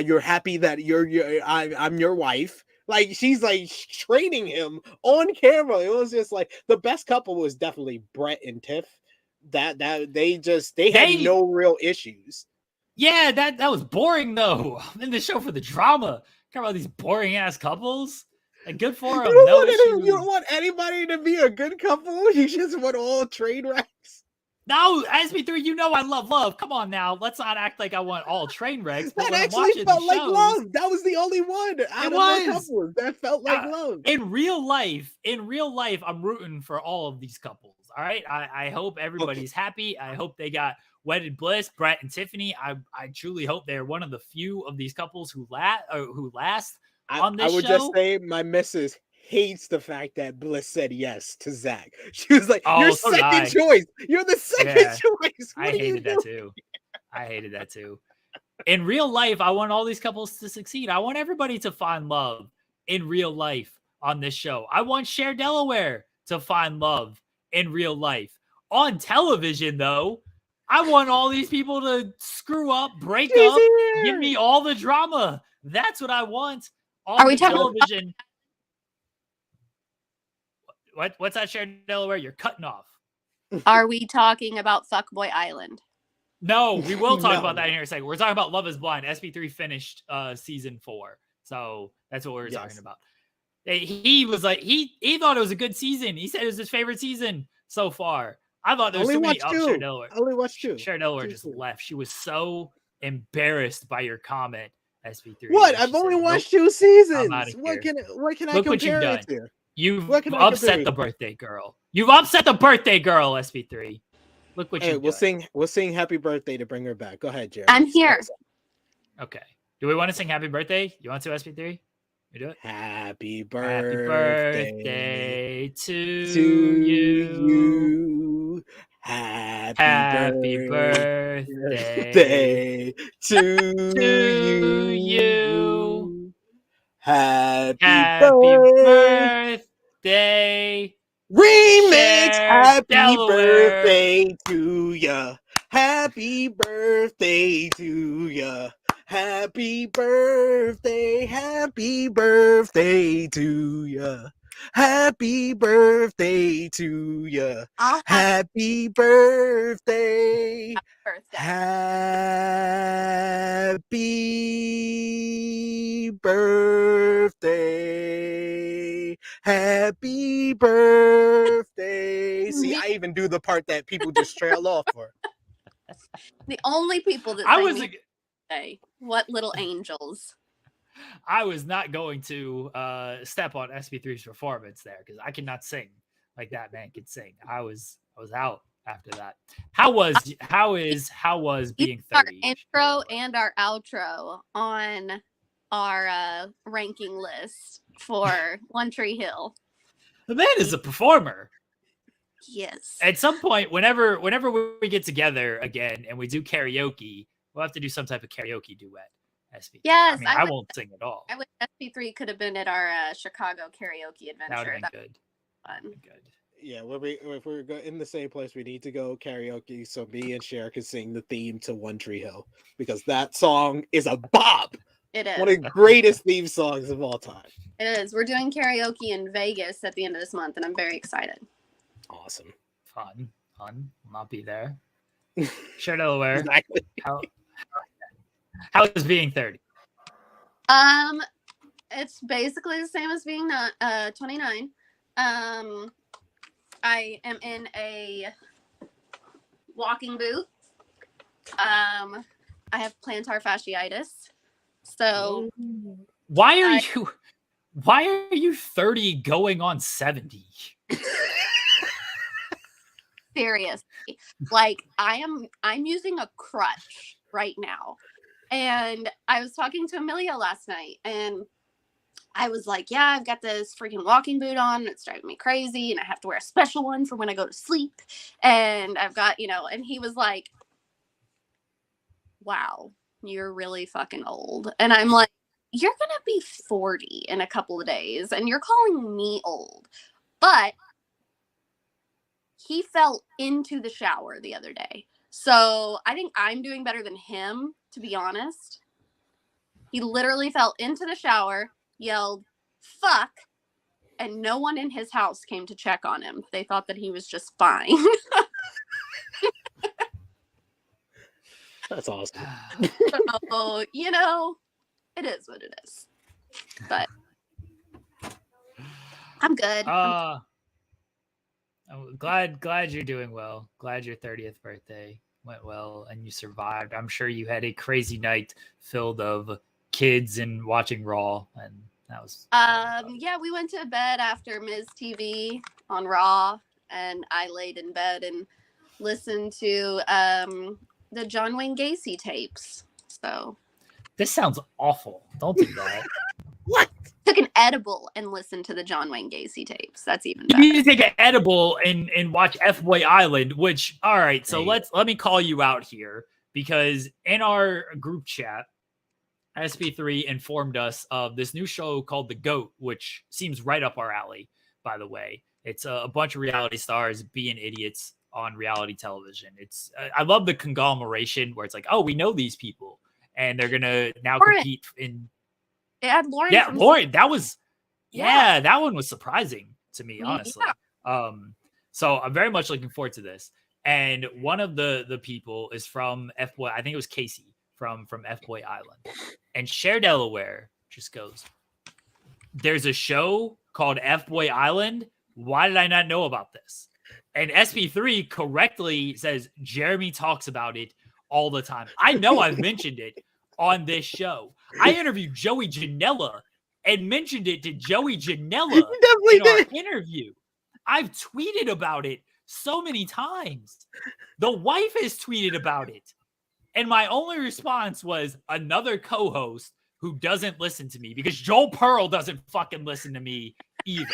S2: You're happy that I'm your wife. Like she's like training him on camera. It was just like the best couple was definitely Brett and Tiff. That they had no real issues.
S1: Yeah, that was boring though. I'm in the show for the drama. Care about these boring ass couples. Like, good for them. You
S2: don't want anybody to be a good couple. You just want all train wrecks.
S1: No, SP3, you know I love love. Come on now. Let's not act like I want all train wrecks.
S2: That actually felt like love. That was the only one out of the couples that felt like love.
S1: In real life, I'm rooting for all of these couples. All right. I hope everybody's happy. I hope they got wedded bliss. Brett and Tiffany. I truly hope they're one of the few of these couples who last. I
S2: would just say my missus hates the fact that Bliss said yes to Zach. She was like, "Your second choice. You're the second choice."
S1: I hated that too. In real life, I want all these couples to succeed. I want everybody to find love in real life on this show. I want Cher Delaware to find love in real life. On television, though, I want all these people to screw up, break up, give me all the drama. That's what I want. Are we talking television? What's that, Cher Delaware? You're cutting off.
S3: Are we talking about Fuckboy Island?
S1: No, we will talk about that in here in a second. We're talking about Love is Blind. SP3 finished season 4. So that's what we're talking about. He was like, he thought it was a good season. He said it was his favorite season so far. I thought there was so many Cher Delaware.
S2: I only watched 2.
S1: Cher Delaware just left. She was so embarrassed by your comment. SP3.
S2: What? I've only watched 2 seasons. What can I compare it to?
S1: You've upset the birthday girl. You've upset the birthday girl, SP3. Look what you did.
S2: We'll sing happy birthday to bring her back. Go ahead, Jerry.
S3: I'm here.
S1: Okay. Do we want to sing happy birthday? You want to, SP3? You do it.
S2: Happy
S1: Happy
S2: birthday
S1: birthday to
S2: to
S1: you.
S2: you. Happy
S1: Happy
S2: birthday
S1: birthday
S2: to
S1: to you.
S2: you. Happy
S1: Happy
S2: birthday.
S1: birthday,
S2: Remix.
S1: Cher
S2: Happy
S1: Delaware.
S2: birthday to ya. Happy birthday to ya. Happy birthday. Happy birthday to ya. Happy birthday to ya.
S3: I'll have
S2: Happy birthday.
S3: birthday.
S2: Happy birthday. Happy birthday. See, I even do the part that people just trail off for.
S3: The only people that
S1: I
S3: sang
S1: was
S3: me birthday. What little angels.
S1: I was not going to step on SP3's performance there because I cannot sing like that man could sing. I was out after that. How was being
S3: Our
S1: 30?
S3: intro and our outro on our ranking list for One Tree Hill.
S1: The man is a performer.
S3: Yes.
S1: At some point, whenever we get together again and we do karaoke, we'll have to do some type of karaoke duet. SP3.
S3: Yes,
S1: I mean, I won't sing at all.
S3: I wish SP3 could have been at our Chicago karaoke adventure.
S1: That would have been good.
S3: Fun.
S1: Good.
S2: Yeah, if we're in the same place, we need to go karaoke so me and Cher can sing the theme to One Tree Hill because that song is a bop.
S3: It is.
S2: One of the greatest theme songs of all time.
S3: It is. We're doing karaoke in Vegas at the end of this month, and I'm very excited.
S2: Awesome.
S1: Fun. Will not be there. Cher Delaware.
S2: Exactly.
S1: How is being 30?
S3: It's basically the same as being 29. I am in a walking boot. I have plantar fasciitis. So
S1: why are you 30 going on 70?
S3: Seriously, like I'm using a crutch right now. And I was talking to Amelia last night and I was like, yeah, I've got this freaking walking boot on. It's driving me crazy. And I have to wear a special one for when I go to sleep. And I've got, and he was like, wow, you're really fucking old. And I'm like, you're going to be 40 in a couple of days and you're calling me old. But he fell into the shower the other day. So I think I'm doing better than him, to be honest. He literally fell into the shower, yelled, fuck, and no one in his house came to check on him. They thought that he was just fine.
S2: That's awesome.
S3: So, it is what it is. But I'm good.
S1: I'm glad you're doing well. Glad your 30th birthday went well and you survived. I'm sure you had a crazy night filled of kids and watching Raw, and that was
S3: yeah, we went to bed after Ms. TV on Raw, and I laid in bed and listened to the John Wayne Gacy tapes. So
S1: this sounds awful. Don't do that.
S2: What?
S3: Took an edible and listened to the John Wayne Gacy tapes. That's even
S1: You
S3: better.
S1: need to take an edible and watch F-Boy Island, which, all right, so
S2: Hey.
S1: let me call you out here, because in our group chat, SP3 informed us of this new show called The GOAT, which seems right up our alley, by the way. It's a bunch of reality stars being idiots on reality television. It's I love the conglomeration where it's like, oh, we know these people, and they're going to now
S3: Lauren.
S1: compete in...
S3: It had Lauren.
S1: Yeah,
S3: from
S1: Lauren, that was...
S3: Yeah.
S1: Yeah, that one was surprising to me, honestly.
S3: Yeah.
S1: So I'm very much looking forward to this. And one of the people is from F-Boy, I think it was Casey from F-Boy Island. And Cher Delaware just goes, there's a show called F-Boy Island. Why did I not know about this? And SP3 correctly says, Jeremy talks about it all the time. I know I've mentioned it on this show. I interviewed Joey Janela and mentioned it to Joey Janela in our interview. I've tweeted about it so many times. The wife has tweeted about it. And my only response was another co-host who doesn't listen to me because Joel Pearl doesn't fucking listen to me either.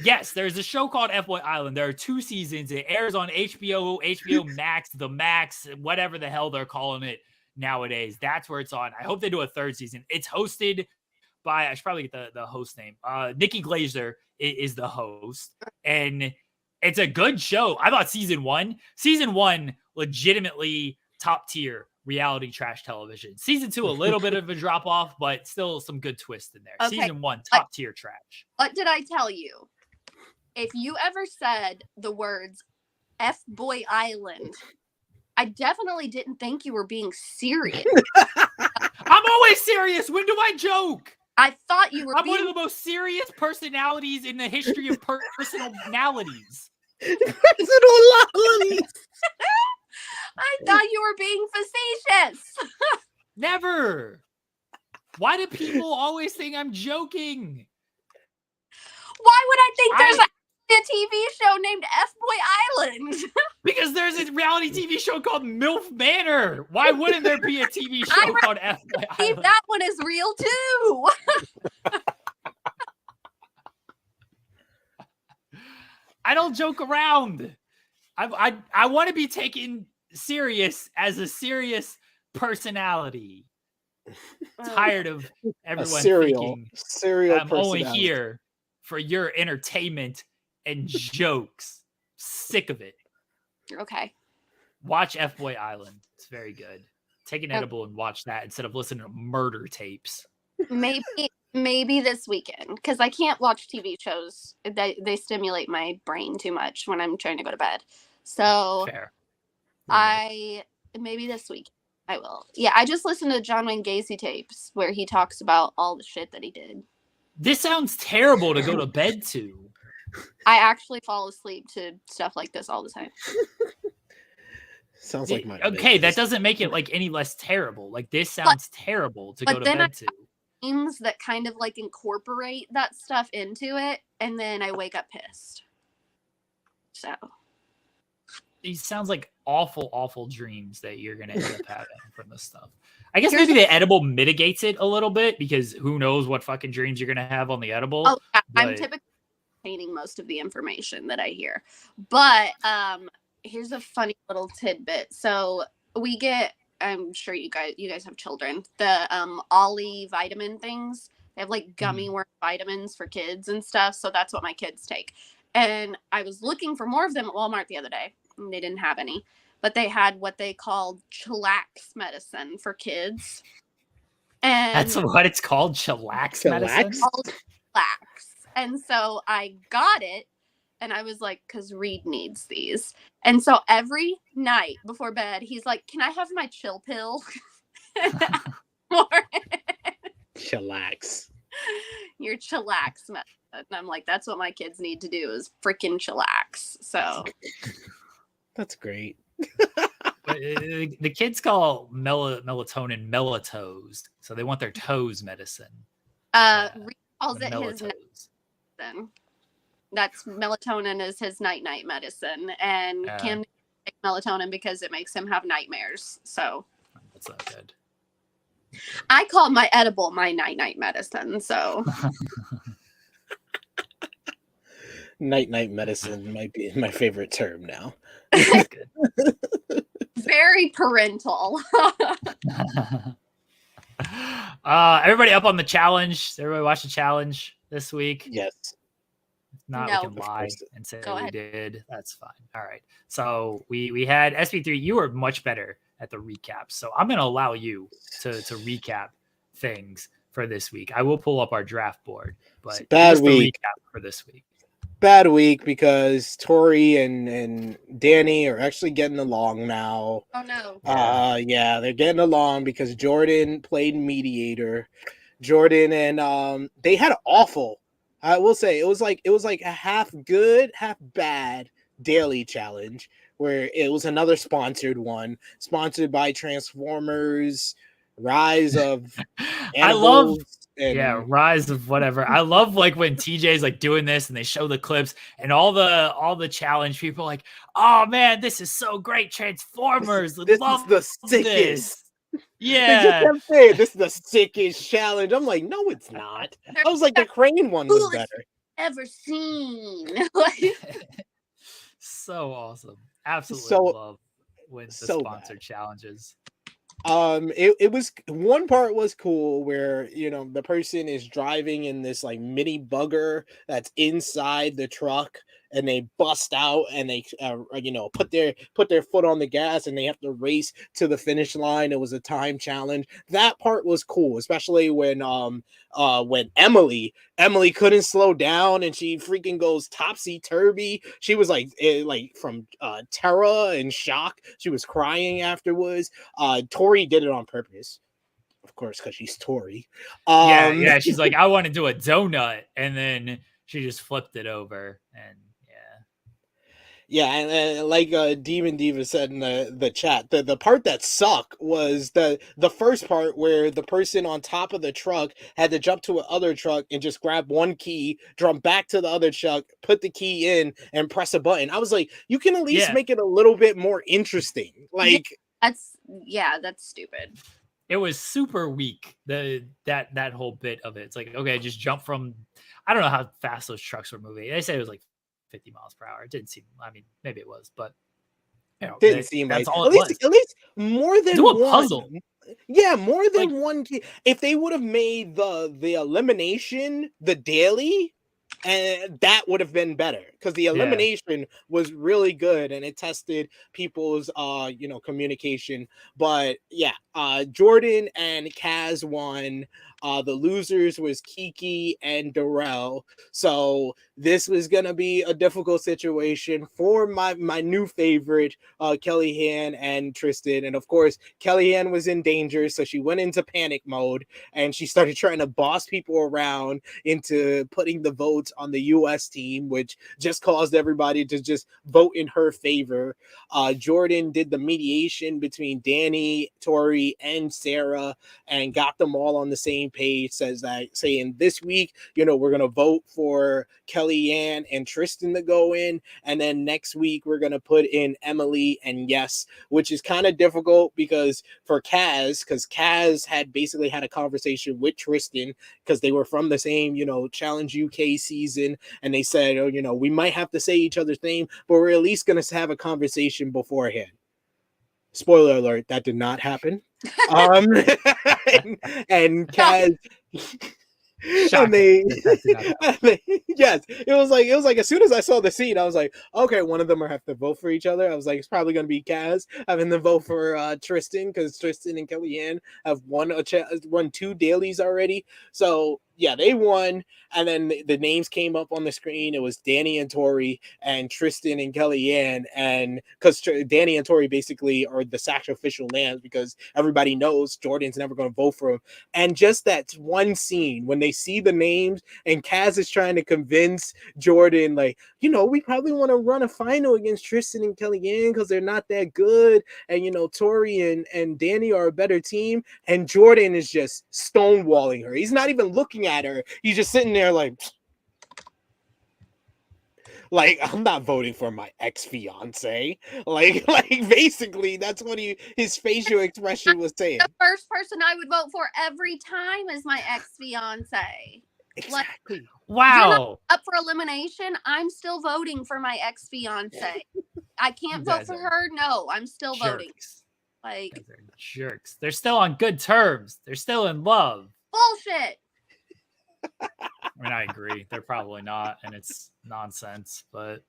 S1: Yes, there's a show called F-Boy Island. There are 2 seasons. It airs on HBO Max, the Max, whatever the hell they're calling it nowadays. That's where it's on. I hope they do a 3rd season. It's hosted by, I should probably get the host name. Nikki Glazer is the host. And it's a good show. I thought season one, legitimately top tier reality trash television. Season 2, a little bit of a drop off, but still some good twist in there. Okay. Season 1, top tier trash.
S3: What did I tell you? If you ever said the words F-Boy Island, I definitely didn't think you were being serious.
S1: I'm always serious. When do I joke?
S3: I thought you were
S1: I'm one of the most serious personalities in the history of personalities.
S2: Personalities.
S3: I thought you were being facetious.
S1: Never. Why do people always think I'm joking?
S3: Why would I think there's a TV show named F-Boy Island?
S1: Because there's a reality TV show called MILF Manor. Why wouldn't there be a TV show called F-Boy Island?
S3: That one is real too.
S1: I don't joke around. I want to be taken serious as a serious personality. Tired of everyone thinking I'm only here for your entertainment and jokes. Sick of it.
S3: Okay.
S1: Watch F-Boy Island. It's very good. Take an edible and watch that instead of listening to murder tapes.
S3: Maybe this weekend, because I can't watch TV shows. They stimulate my brain too much when I'm trying to go to bed. So
S1: fair.
S3: Maybe this week I will. Yeah, I just listened to John Wayne Gacy tapes where he talks about all the shit that he did.
S1: This sounds terrible to go to bed to.
S3: I actually fall asleep to stuff like this all the time.
S2: Sounds like my
S1: okay. That doesn't make it like any less terrible. Like this sounds terrible to go to bed to.
S3: Games that kind of like incorporate that stuff into it, and then I wake up pissed. So
S1: it sounds like awful dreams that you're gonna end up having from this stuff. I guess maybe the edible mitigates it a little bit because who knows what fucking dreams you're gonna have on the edible.
S3: Oh, yeah. I'm typically retaining most of the information that I hear, but here's a funny little tidbit. So we get, I'm sure you guys have children, the Ollie vitamin things. They have like gummy worm vitamins for kids and stuff. So that's what my kids take. And I was looking for more of them at Walmart the other day. And they didn't have any, but they had what they called chillax medicine for kids. And
S1: that's what it's called, chillax medicine?
S3: Chillax. And so I got it. And I was like, because Reed needs these. And so every night before bed, he's like, can I have my chill pill?
S2: Chillax.
S3: Your chillax method. And I'm like, that's what my kids need to do is freaking chillax. So
S2: that's great.
S1: The kids call melatonin melatoes. So they want their toes medicine.
S3: Reed calls it his medicine. That's melatonin is his night medicine, and Cam takes melatonin because it makes him have nightmares. So
S1: that's not good.
S3: I call my edible my night medicine. So
S2: night medicine might be my favorite term now.
S3: Very parental.
S1: Everybody up on the challenge? Everybody watch the challenge this week?
S2: Yes.
S1: Not we can lie and say we did. That's fine. All right. So we had SP3. You were much better at the recap. So I'm going to allow you to recap things for this week. I will pull up our draft board, but
S2: bad week
S1: recap for this week.
S2: Bad week because Tori and Danny are actually getting along now.
S3: Oh no.
S2: Yeah, they're getting along because Jordan played mediator. Jordan and they had an awful. I will say it was like a half good, half bad daily challenge where it was another sponsored one, sponsored by Transformers, Rise of Animals.
S1: Rise of whatever. I love like when TJ's like doing this and they show the clips and all the challenge people are like, oh man, this is so great, Transformers.
S2: This is the sickest. They just
S1: Yeah.
S2: kept saying this is the sickest challenge. I'm like, no, it's not. I was like, the crane one was better.
S3: Ever seen. Like,
S1: So awesome. Absolutely
S2: So
S1: love when the
S2: so
S1: sponsored
S2: bad.
S1: challenges.
S2: It was, one part was cool where, you know, the person is driving in this like mini bugger that's inside the truck, and they bust out and they you know, put their foot on the gas, and they have to race to the finish line. It was a time challenge. That part was cool, especially when Emily couldn't slow down, and she freaking goes topsy turvy. She was like from terror and shock. She was crying afterwards. Tori did it on purpose, of course, because she's Tori.
S1: Yeah. She's like, I want to do a donut, and then she just flipped it over, and
S2: Yeah, and like Demon Diva said in the chat, the part that sucked was the first part where the person on top of the truck had to jump to another truck and just grab one key, jump back to the other truck, put the key in, and press a button. I was like, you can at least make it a little bit more interesting. Like,
S3: that's stupid.
S1: it was super weak. That whole bit of it. It's like, okay, just jump from. I don't know how fast those trucks were moving. They said it was like 50 miles per hour. It didn't seem. I mean, maybe it was, but you know,
S2: didn't seem
S1: that's
S2: like
S1: all it was.
S2: at least more than
S1: Do a
S2: one
S1: puzzle.
S2: Yeah, more than
S1: Like,
S2: one key. If they would have made the elimination the daily, and that would have been better, because the elimination was really good and it tested people's you know, communication. But yeah, Jordan and Kaz won. The losers was Kiki and Darrell. So this was gonna be a difficult situation for my new favorite, Kellyanne and Tristan. And of course, Kellyanne was in danger, so she went into panic mode and she started trying to boss people around into putting the votes on the US team, which just caused everybody to just vote in her favor. Jordan did the mediation between Danny, Tori, and Sarah and got them all on the same page, saying this week, you know, we're gonna vote for Kellyanne and Tristan to go in, and then next week we're gonna put in Emily and Yes, which is kind of difficult because Kaz had basically had a conversation with Tristan because they were from the same, you know, Challenge UK season, and they said, oh, you know, we might have to say each other's name, but we're at least gonna have a conversation beforehand. Spoiler alert, that did not happen. And Kaz and they yes, it was like as soon as I saw the scene, I was like, okay, one of them are have to vote for each other. I was like, it's probably gonna be Kaz having to vote for Tristan, because Tristan and Kellyanne have won two dailies already. So yeah, they won, and then the names came up on the screen. It was Danny and Tori and Tristan and Kellyanne, and because Danny and Tori basically are the sacrificial lambs because everybody knows Jordan's never going to vote for him. And just that one scene when they see the names and Kaz is trying to convince Jordan, like, you know, we probably want to run a final against Tristan and Kellyanne because they're not that good, and you know, Tori and Danny are a better team, and Jordan is just stonewalling her. He's not even looking at her. He's just sitting there like I'm not voting for my ex-fiance. Like basically that's what his facial expression was saying.
S3: The first person I would vote for every time is my ex-fiance.
S2: Exactly.
S1: Wow.
S3: You're not up for elimination. I'm still voting for my ex-fiance. I can't vote for her. No, I'm still voting. Like,
S1: they're jerks. They're still on good terms. They're still in love.
S3: Bullshit.
S1: I mean, I agree. They're probably not, and it's nonsense, but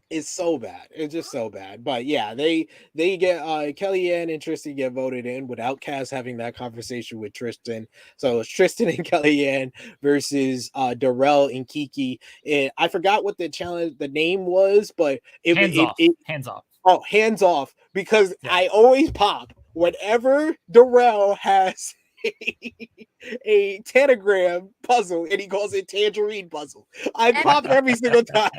S2: it's so bad. It's just so bad. But yeah, they get Kellyanne and Tristan get voted in without Kaz having that conversation with Tristan. So it's Tristan and Kellyanne versus Darrell and Kiki. And I forgot what the name was, but
S1: hands off.
S2: Oh, hands off, because I always pop whenever Darrell has a tanagram puzzle and he calls it tangerine puzzle. I pop every single time.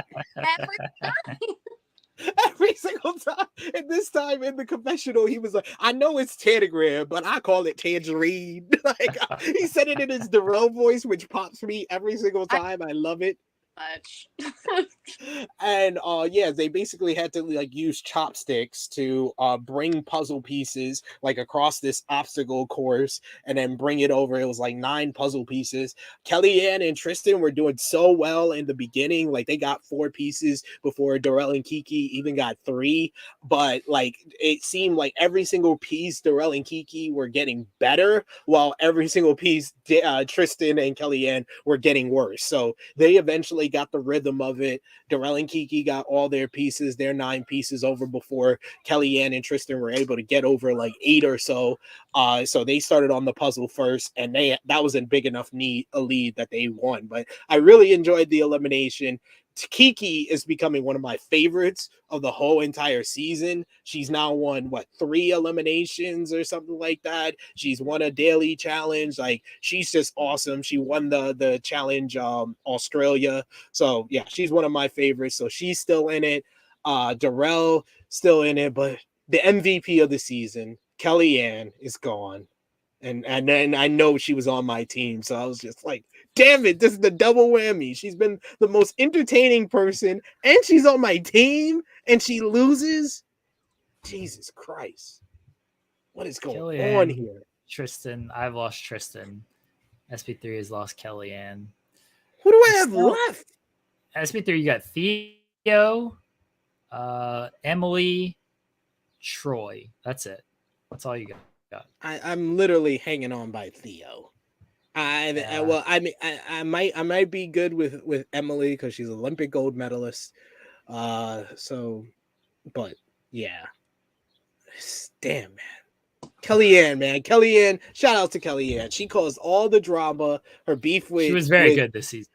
S2: Every single time. And this time in the confessional, he was like, I know it's tanagram, but I call it tangerine. Like, he said it in his Darrell voice, which pops me every single time. I love it.
S3: much.
S2: And yeah, they basically had to like use chopsticks to bring puzzle pieces like across this obstacle course and then bring it over. It was like 9 puzzle pieces. Kellyanne and Tristan were doing so well in the beginning, like they got 4 pieces before Darrell and Kiki even got 3. But like it seemed like every single piece Darrell and Kiki were getting better, while every single piece Tristan and Kellyanne were getting worse. So they eventually got the rhythm of it. Darrell and Kiki got all their pieces, their 9 pieces over before Kellyanne and Tristan were able to get over like 8 or so. So they started on the puzzle first, and that was a big enough lead that they won. But I really enjoyed the elimination. Kiki is becoming one of my favorites of the whole entire season. She's now won 3 eliminations or something like that. She's won a daily challenge. Like she's just awesome. She won the challenge Australia. So yeah, she's one of my favorites. So she's still in it. Darrell still in it, but the MVP of the season, Kellyanne, is gone. And then I know she was on my team, so I was just like, damn it, this is the double whammy. She's been the most entertaining person, and she's on my team, and she loses. Jesus Christ. What is going on here?
S1: Tristan, I've lost Tristan. SP3 has lost Kellyanne.
S2: Who do I have left?
S1: SP3, you got Theo, Emily, Troy. That's it. That's all you got.
S2: I'm literally hanging on by Theo. I might be good with Emily because she's an Olympic gold medalist. So, but yeah, damn man, Kellyanne. Shout out to Kellyanne. She caused all the drama. Her beef with
S1: she was very good this season.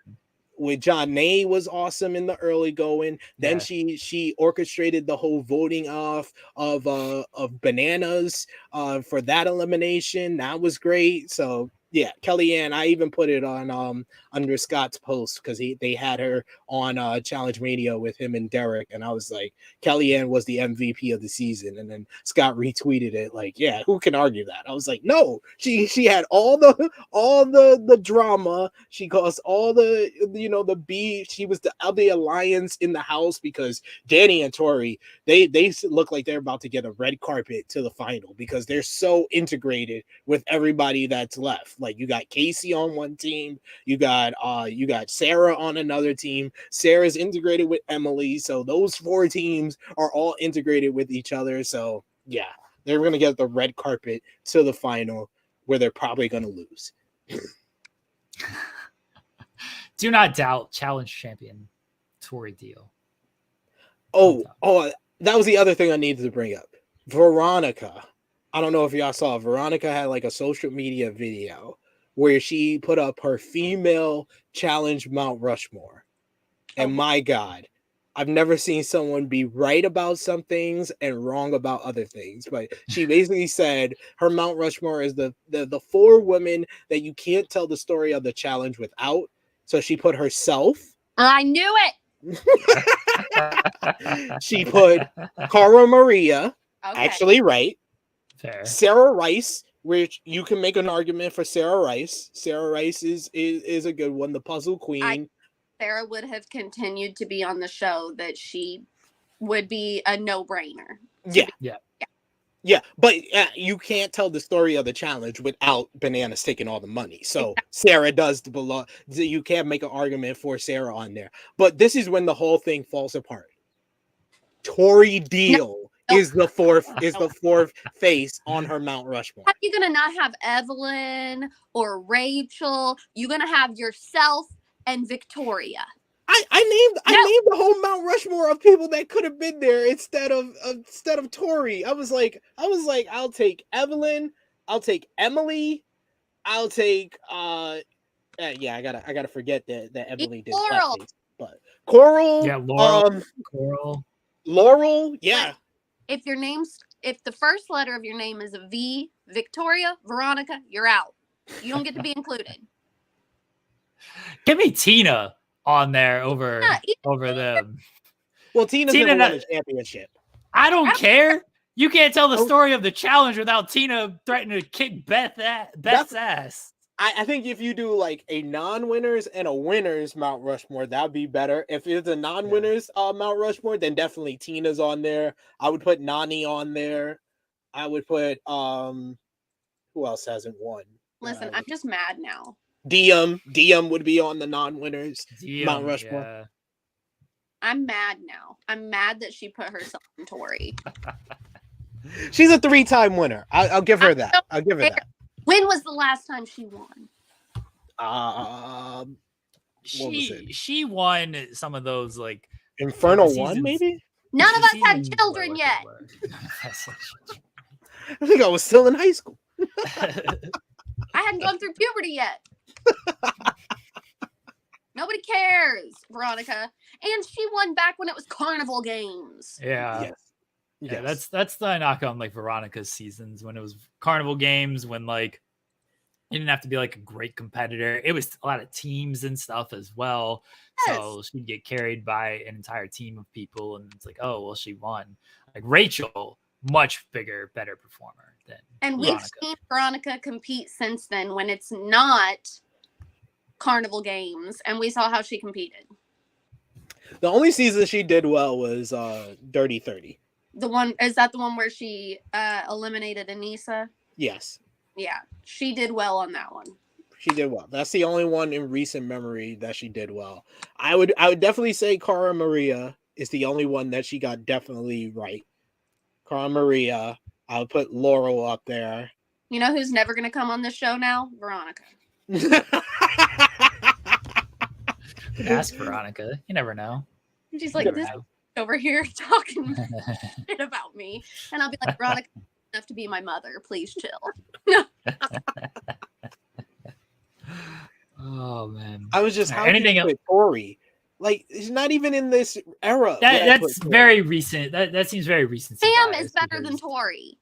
S2: With John Nay was awesome in the early going. Then she orchestrated the whole voting off of bananas for that elimination. That was great. So yeah, Kellyanne, I even put it on under Scott's post because they had her on Challenge Mania with him and Derek, and I was like, Kellyanne was the MVP of the season, and then Scott retweeted it like, yeah, who can argue that? I was like, no, she had all the drama. She caused all the the beef. She was the other alliance in the house because Danny and Tori they look like they're about to get a red carpet to the final because they're so integrated with everybody that's left. Like you got Casey on one team, you got Sarah on another team. Sarah's integrated with Emily, so those 4 teams are all integrated with each other. So yeah, they're gonna get the red carpet to the final where they're probably gonna lose.
S1: Do not doubt challenge champion Tori Deal.
S2: Oh, that was the other thing I needed to bring up. Veronica. I don't know if y'all saw. Veronica had like a social media video where she put up her female challenge Mount Rushmore. And my God, I've never seen someone be right about some things and wrong about other things. But she basically said her Mount Rushmore is the 4 women that you can't tell the story of the challenge without. So she put herself.
S3: I knew
S2: it. She put Cara Maria. Okay. Actually, right.
S1: Fair.
S2: Sarah Rice, which you can make an argument for Sarah Rice. Sarah Rice is a good one. The puzzle queen.
S3: Sarah would have continued to be on the show, that she would be a no-brainer.
S2: Yeah. But you can't tell the story of the challenge without Bananas taking all the money. So Sarah does belong. You can't make an argument for Sarah on there. But this is when the whole thing falls apart. Tori Deal is the fourth face on her Mount Rushmore.
S3: How are you gonna not have Evelyn or Rachel? You're gonna have yourself and Victoria.
S2: I named the whole Mount Rushmore of people that could have been there instead of Tori. I was like, I'll take Evelyn, I'll take Emily, I'll take I gotta forget that Emily did
S3: Laurel.
S2: Blackface, but Coral.
S1: Yeah, Laurel.
S2: Laurel, yeah.
S3: If the first letter of your name is a V, Victoria, Veronica, you're out. You don't get to be included.
S1: Give me Tina on there over them.
S2: Well, Tina's never won a championship.
S1: I don't care. You can't tell the story of the challenge without Tina threatening to kick Beth's ass.
S2: I think if you do like a non-winners and a winners Mount Rushmore, that'd be better. If it's a non-winners Mount Rushmore, then definitely Tina's on there. I would put Nani on there. I would put who else hasn't won?
S3: Listen, I'm just mad now.
S2: Diem would be on the non-winners Mount Rushmore.
S1: Yeah.
S3: I'm mad now. I'm mad that she put herself in Tori.
S2: She's a 3-time winner. I'll give her that. I'll give her that.
S3: When was the last time she won?
S1: She won some of those like
S2: Infernal 1, maybe?
S3: None of us had children yet.
S2: I think I was still in high school.
S3: I hadn't gone through puberty yet. Nobody cares, Veronica. And she won back when it was Carnival Games.
S1: Yeah.
S2: Yes.
S1: Yeah, that's the knock on like Veronica's seasons, when it was Carnival Games, when like you didn't have to be like a great competitor. It was a lot of teams and stuff as well.
S3: Yes.
S1: So she'd get carried by an entire team of people, and it's like, oh well, she won. Like Rachel, much bigger, better performer than
S3: and
S1: Veronica.
S3: We've seen Veronica compete since then when it's not Carnival Games, and we saw how she competed.
S2: The only season she did well was Dirty 30.
S3: The one, is that the one where she eliminated Anissa?
S2: Yes.
S3: Yeah, she did well on that one.
S2: She did well. That's the only one in recent memory that she did well. I would definitely say Cara Maria is the only one that she got definitely right. Cara Maria. I would put Laurel up there.
S3: You know who's never going to come on this show now? Veronica.
S1: Ask Veronica. You never know.
S3: She's like, this over here talking shit about me. And I'll be like, Veronica, enough to be my mother. Please chill.
S1: Oh, man.
S2: I was just
S1: anything else?
S2: Tori. Like, it's not even in this era.
S1: That's very recent. That seems very recent.
S3: Sam is better than Tori.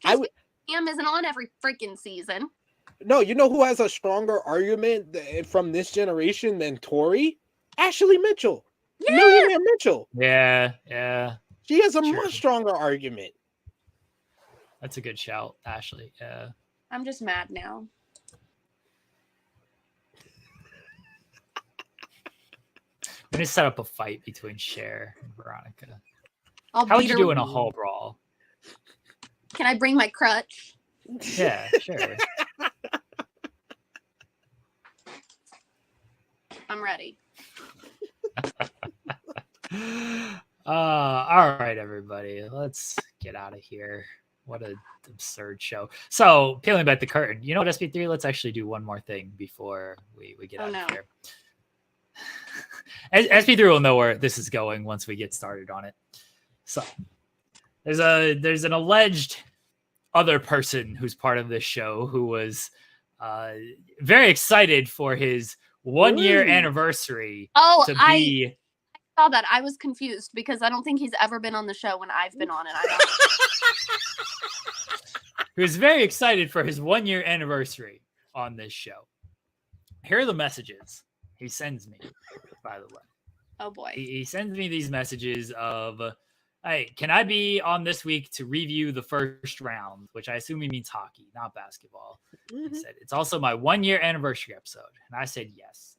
S3: Sam isn't on every freaking season.
S2: No, you know who has a stronger argument from this generation than Tori? Ashley Mitchell.
S3: Yeah.
S2: Millionaire Mitchell.
S1: Yeah.
S2: She has a much stronger argument.
S1: That's a good shout, Ashley. Yeah.
S3: I'm just mad now.
S1: I'm gonna set up a fight between Cher and Veronica.
S3: How
S1: would you do in a hall brawl?
S3: Can I bring my crutch?
S1: Yeah, sure.
S3: I'm ready.
S1: All right, everybody. Let's get out of here. What an absurd show. So, peeling back the curtain. You know what, SP3? Let's actually do one more thing before we get out of here. SP3 will know where this is going once we get started on it. So, there's an alleged other person who's part of this show who was very excited for his 1-year anniversary. I
S3: saw that. I was confused because I don't think he's ever been on the show when I've been on it.
S1: He was very excited for his 1-year anniversary on this show. Here are the messages he sends me, by the way.
S3: Oh boy.
S1: He sends me these messages of, hey, can I be on this week to review the first round? Which I assume he means hockey, not basketball.
S2: Mm-hmm.
S1: He said, it's also my 1-year anniversary episode. And I said, yes.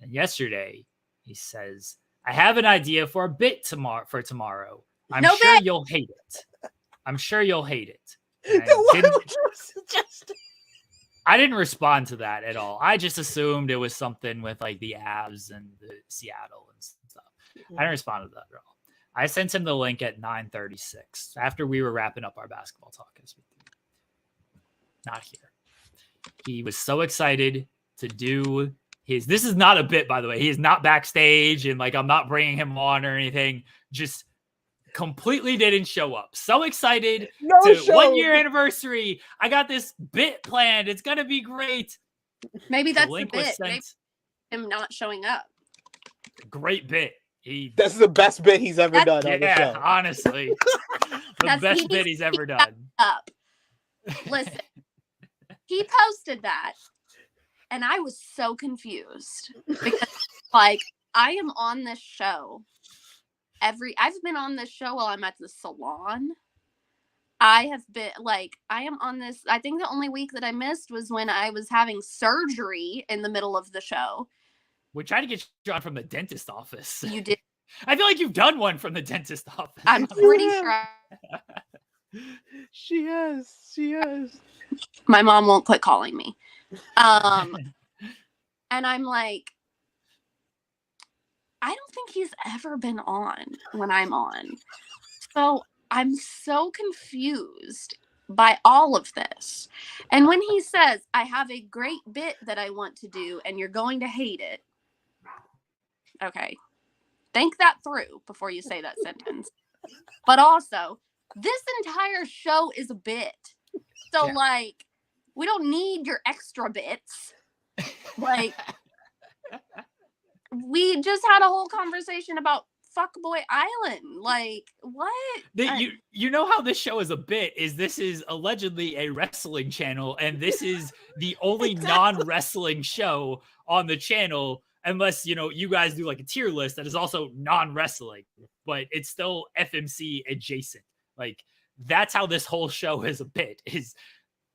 S1: And yesterday he says, I have an idea for a bit for tomorrow. I'm sure you'll hate it. I'm sure you'll hate it. I didn't respond to that at all. I just assumed it was something with like the Avs and the Seattle and stuff. I didn't respond to that at all. I sent him the link at 9:36 after we were wrapping up our basketball talk. Not here. He was so excited to do his. This is not a bit, by the way. He is not backstage and like I'm not bringing him on or anything. Just completely didn't show up. So excited. 1-year anniversary. I got this bit planned. It's gonna be great.
S3: Maybe that's the bit. Maybe him not showing up.
S1: Great bit.
S2: That's the best bit he's ever done on the show.
S1: Honestly. The best bit he's ever done.
S3: Listen, he posted that, and I was so confused because, like, I am on this show. I've been on this show while I'm at the salon. I have been like, I am on this. I think the only week that I missed was when I was having surgery in the middle of the show.
S1: We're trying to get you on from the dentist office.
S3: You did.
S1: I feel like you've done one from the dentist office.
S3: I'm pretty sure.
S2: She has.
S3: My mom won't quit calling me. And I'm like, I don't think he's ever been on when I'm on. So I'm so confused by all of this. And when he says, I have a great bit that I want to do and you're going to hate it. Okay. Think that through before you say that sentence. But also, this entire show is a bit. So, like, we don't need your extra bits. Like, we just had a whole conversation about Fuckboy Island. Like, what?
S1: You know how this show is a bit is this is allegedly a wrestling channel, and this is the only non-wrestling show on the channel, unless, you know, you guys do like a tier list that is also non-wrestling, but it's still FMC adjacent. Like, that's how this whole show is a bit. Is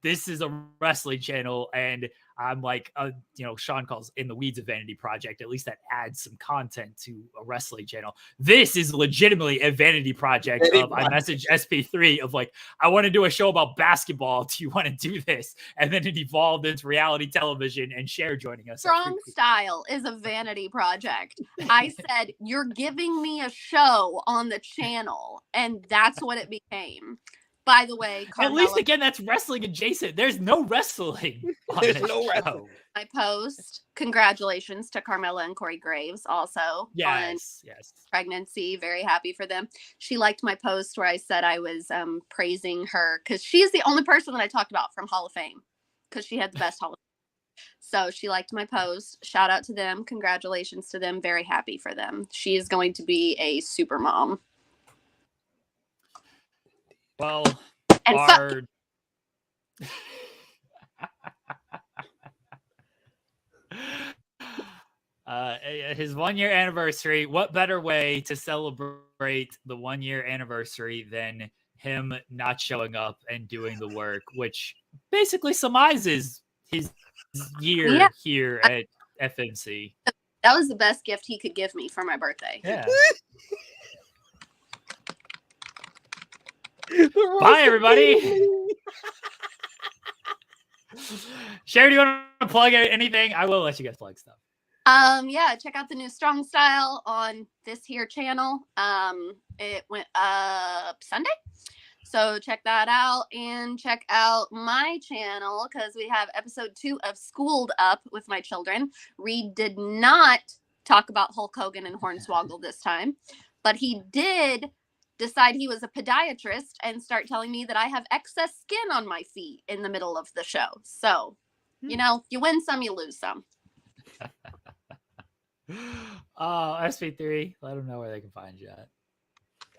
S1: this is a wrestling channel, and I'm like, you know, Sean calls In the Weeds a vanity project. At least that adds some content to a wrestling channel. This is legitimately a vanity project. I messaged SP3 of like, I want to do a show about basketball. Do you want to do this? And then it evolved into reality television and Cher joining us.
S3: Strong Style is a vanity project. I said, you're giving me a show on the channel, and that's what it became. By the way, Carmella,
S1: at least again, that's wrestling adjacent. There's no wrestling.
S2: There's no wrestling.
S3: I post congratulations to Carmella and Corey Graves also on pregnancy. Very happy for them. She liked my post where I said I was praising her because she's the only person that I talked about from Hall of Fame because she had the best Hall of Fame. So she liked my post. Shout out to them. Congratulations to them. Very happy for them. She is going to be a super mom.
S1: Well,
S3: and
S1: his 1 year anniversary. What better way to celebrate the 1 year anniversary than him not showing up and doing the work, which basically surmises his year here at FMC.
S3: That was the best gift he could give me for my birthday.
S1: Yeah. Bye, everybody. Cher, do you want to plug anything? I will let you guys plug stuff.
S3: Yeah, check out the new Strong Style on this here channel. It went up Sunday. So check that out and check out my channel because we have episode 2 of Schooled Up with my children. Reed did not talk about Hulk Hogan and Hornswoggle this time, but he did decide he was a podiatrist and start telling me that I have excess skin on my feet in the middle of the show. So, you know, you win some, you lose some.
S1: SP3, let them know where they can find you at.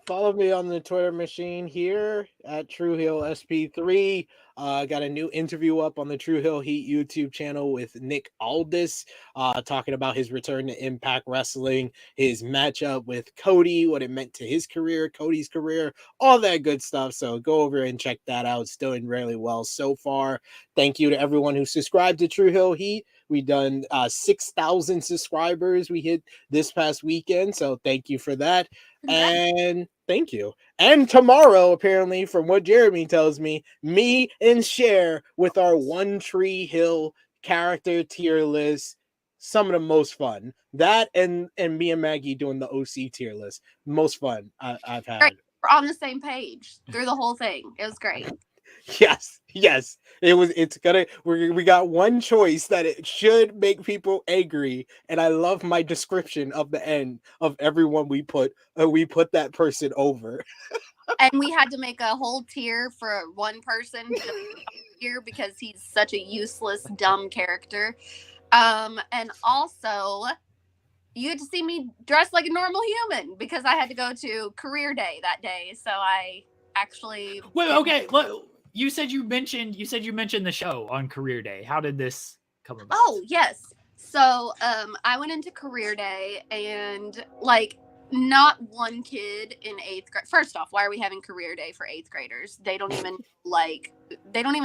S2: Follow me on the Twitter machine here at True Hill SP3. Got a new interview up on the True Hill Heat YouTube channel with Nick Aldis, talking about his return to Impact Wrestling, his matchup with Cody, what it meant to his career, Cody's career, all that good stuff. So go over and check that out. It's doing really well so far. Thank you to everyone who subscribed to True Hill Heat. We done 6,000 subscribers we hit this past weekend. So thank you for that. And thank you. And tomorrow, apparently, from what Jeremy tells me, me and Cher with our One Tree Hill character tier list, some of the most fun. That and me and Maggie doing the OC tier list, most fun I've had.
S3: Great. We're on the same page through the whole thing. It was great.
S2: Yes. We got one choice that it should make people angry, and I love my description of the end of everyone we put that person over.
S3: And we had to make a whole tier for one person here because he's such a useless, dumb character. And also you had to see me dressed like a normal human because I had to go to career day that day. So I actually
S1: You said you mentioned the show on career day. How did this come about?
S3: Oh, yes. So I went into career day and like not one kid in 8th grade. First off, why are we having career day for 8th graders? They don't even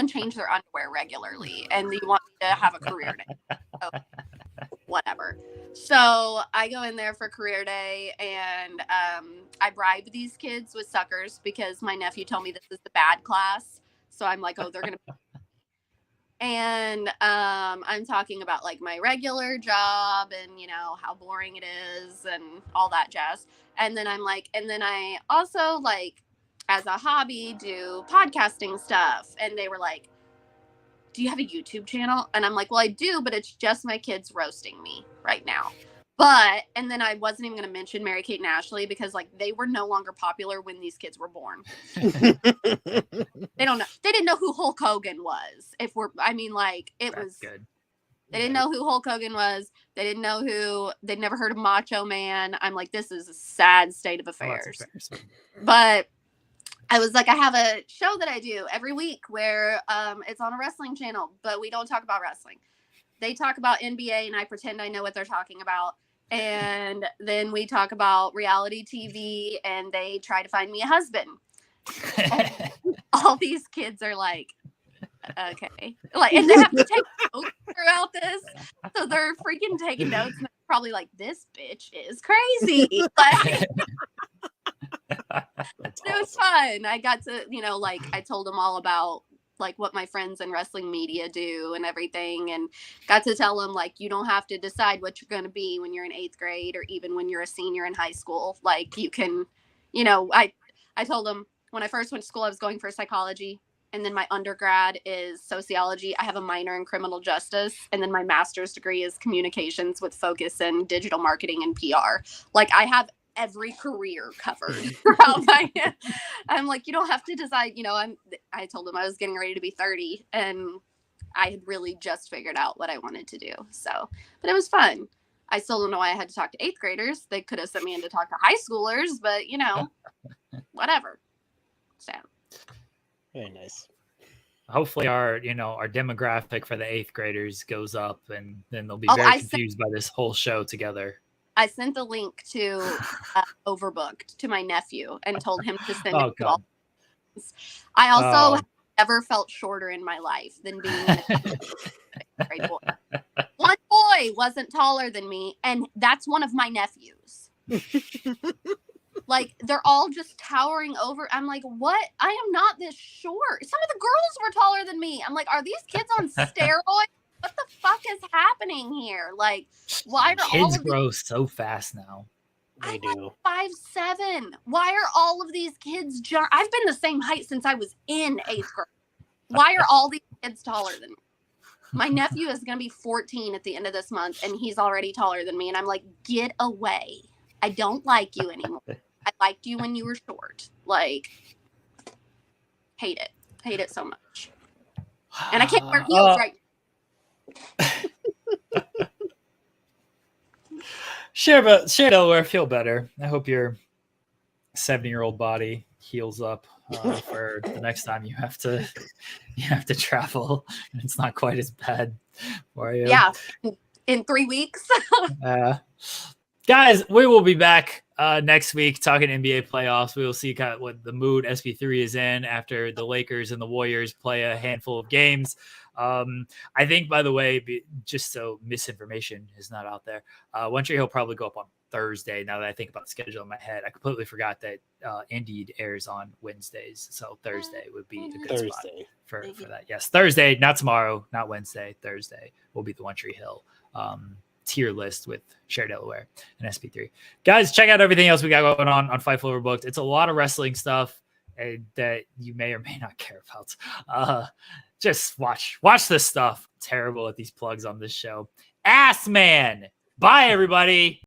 S3: change their underwear regularly, and you want me to have a career day. So, whatever. So I go in there for career day, and I bribe these kids with suckers because my nephew told me this is the bad class. So I'm like, oh, they're going to. And I'm talking about like my regular job and, you know, how boring it is and all that jazz. And then I'm like, and then I also like as a hobby do podcasting stuff. And they were like, do you have a YouTube channel? And I'm like, well, I do, but it's just my kids roasting me right now. But, and then I wasn't even going to mention Mary Kate and Ashley because like they were no longer popular when these kids were born. They didn't know who Hulk Hogan was. That's was good. They didn't know who Hulk Hogan was. They'd never heard of Macho Man. I'm like, this is a sad state of affairs. But I was like, I have a show that I do every week where it's on a wrestling channel, but we don't talk about wrestling. They talk about NBA and I pretend I know what they're talking about. And then we talk about reality TV and they try to find me a husband. All these kids are like, okay. Like, and they have to take notes throughout this. So they're freaking taking notes and they're probably like, this bitch is crazy. Like, it was fun. I got to, you know, like I told them all about like what my friends in wrestling media do and everything, and got to tell them like you don't have to decide what you're going to be when you're in 8th grade or even when you're a senior in high school. Like you can, you know, I told them when I first went to school I was going for psychology, and then my undergrad is sociology. I have a minor in criminal justice, and then my master's degree is communications with focus in digital marketing and PR. Like I have every career covered. I'm like, you don't have to decide, you know, I told them I was getting ready to be 30 and I had really just figured out what I wanted to do. So, but it was fun. I still don't know why I had to talk to 8th graders. They could have sent me in to talk to high schoolers, but you know, whatever. So
S4: very nice.
S1: Hopefully our demographic for the 8th graders goes up and then they'll be very confused by this whole show together.
S3: I sent the link to Overbooked to my nephew and told him to send it to all. I also never felt shorter in my life than being a grade boy. One boy wasn't taller than me, and that's one of my nephews. Like, they're all just towering over. I'm like, what? I am not this short. Some of the girls were taller than me. I'm like, are these kids on steroids? What the fuck is happening here? Like, why are
S1: kids grow so fast now?
S4: They do.
S3: 5'7". Why are all of these kids? I've been the same height since I was in 8th grade. Why are all these kids taller than me? My nephew is going to be 14 at the end of this month, and he's already taller than me. And I'm like, get away! I don't like you anymore. I liked you when you were short. Like, hate it so much. And I can't wear heels right now.
S1: Cher Delaware, feel better. I hope your 70-year-old body heals up for the next time you have to travel and it's not quite as bad for you.
S3: Yeah, in 3 weeks.
S1: Guys, we will be back next week talking NBA playoffs. We will see kind of what the mood SP3 is in after the Lakers and the Warriors play a handful of games. I think, by the way, just so misinformation is not out there, One Tree Hill probably go up on Thursday. Now that I think about the schedule in my head, I completely forgot that Indeed airs on Wednesdays, so Thursday would be a good spot for that. Yes, Thursday, not tomorrow, not Wednesday. Thursday will be the One Tree Hill tier list with Cher Delaware and SP3. Guys, check out everything else we got going on Fightful Overbooked. It's a lot of wrestling stuff that you may or may not care about. Just watch this stuff. I'm terrible at these plugs on this show. Ass man. Bye, everybody.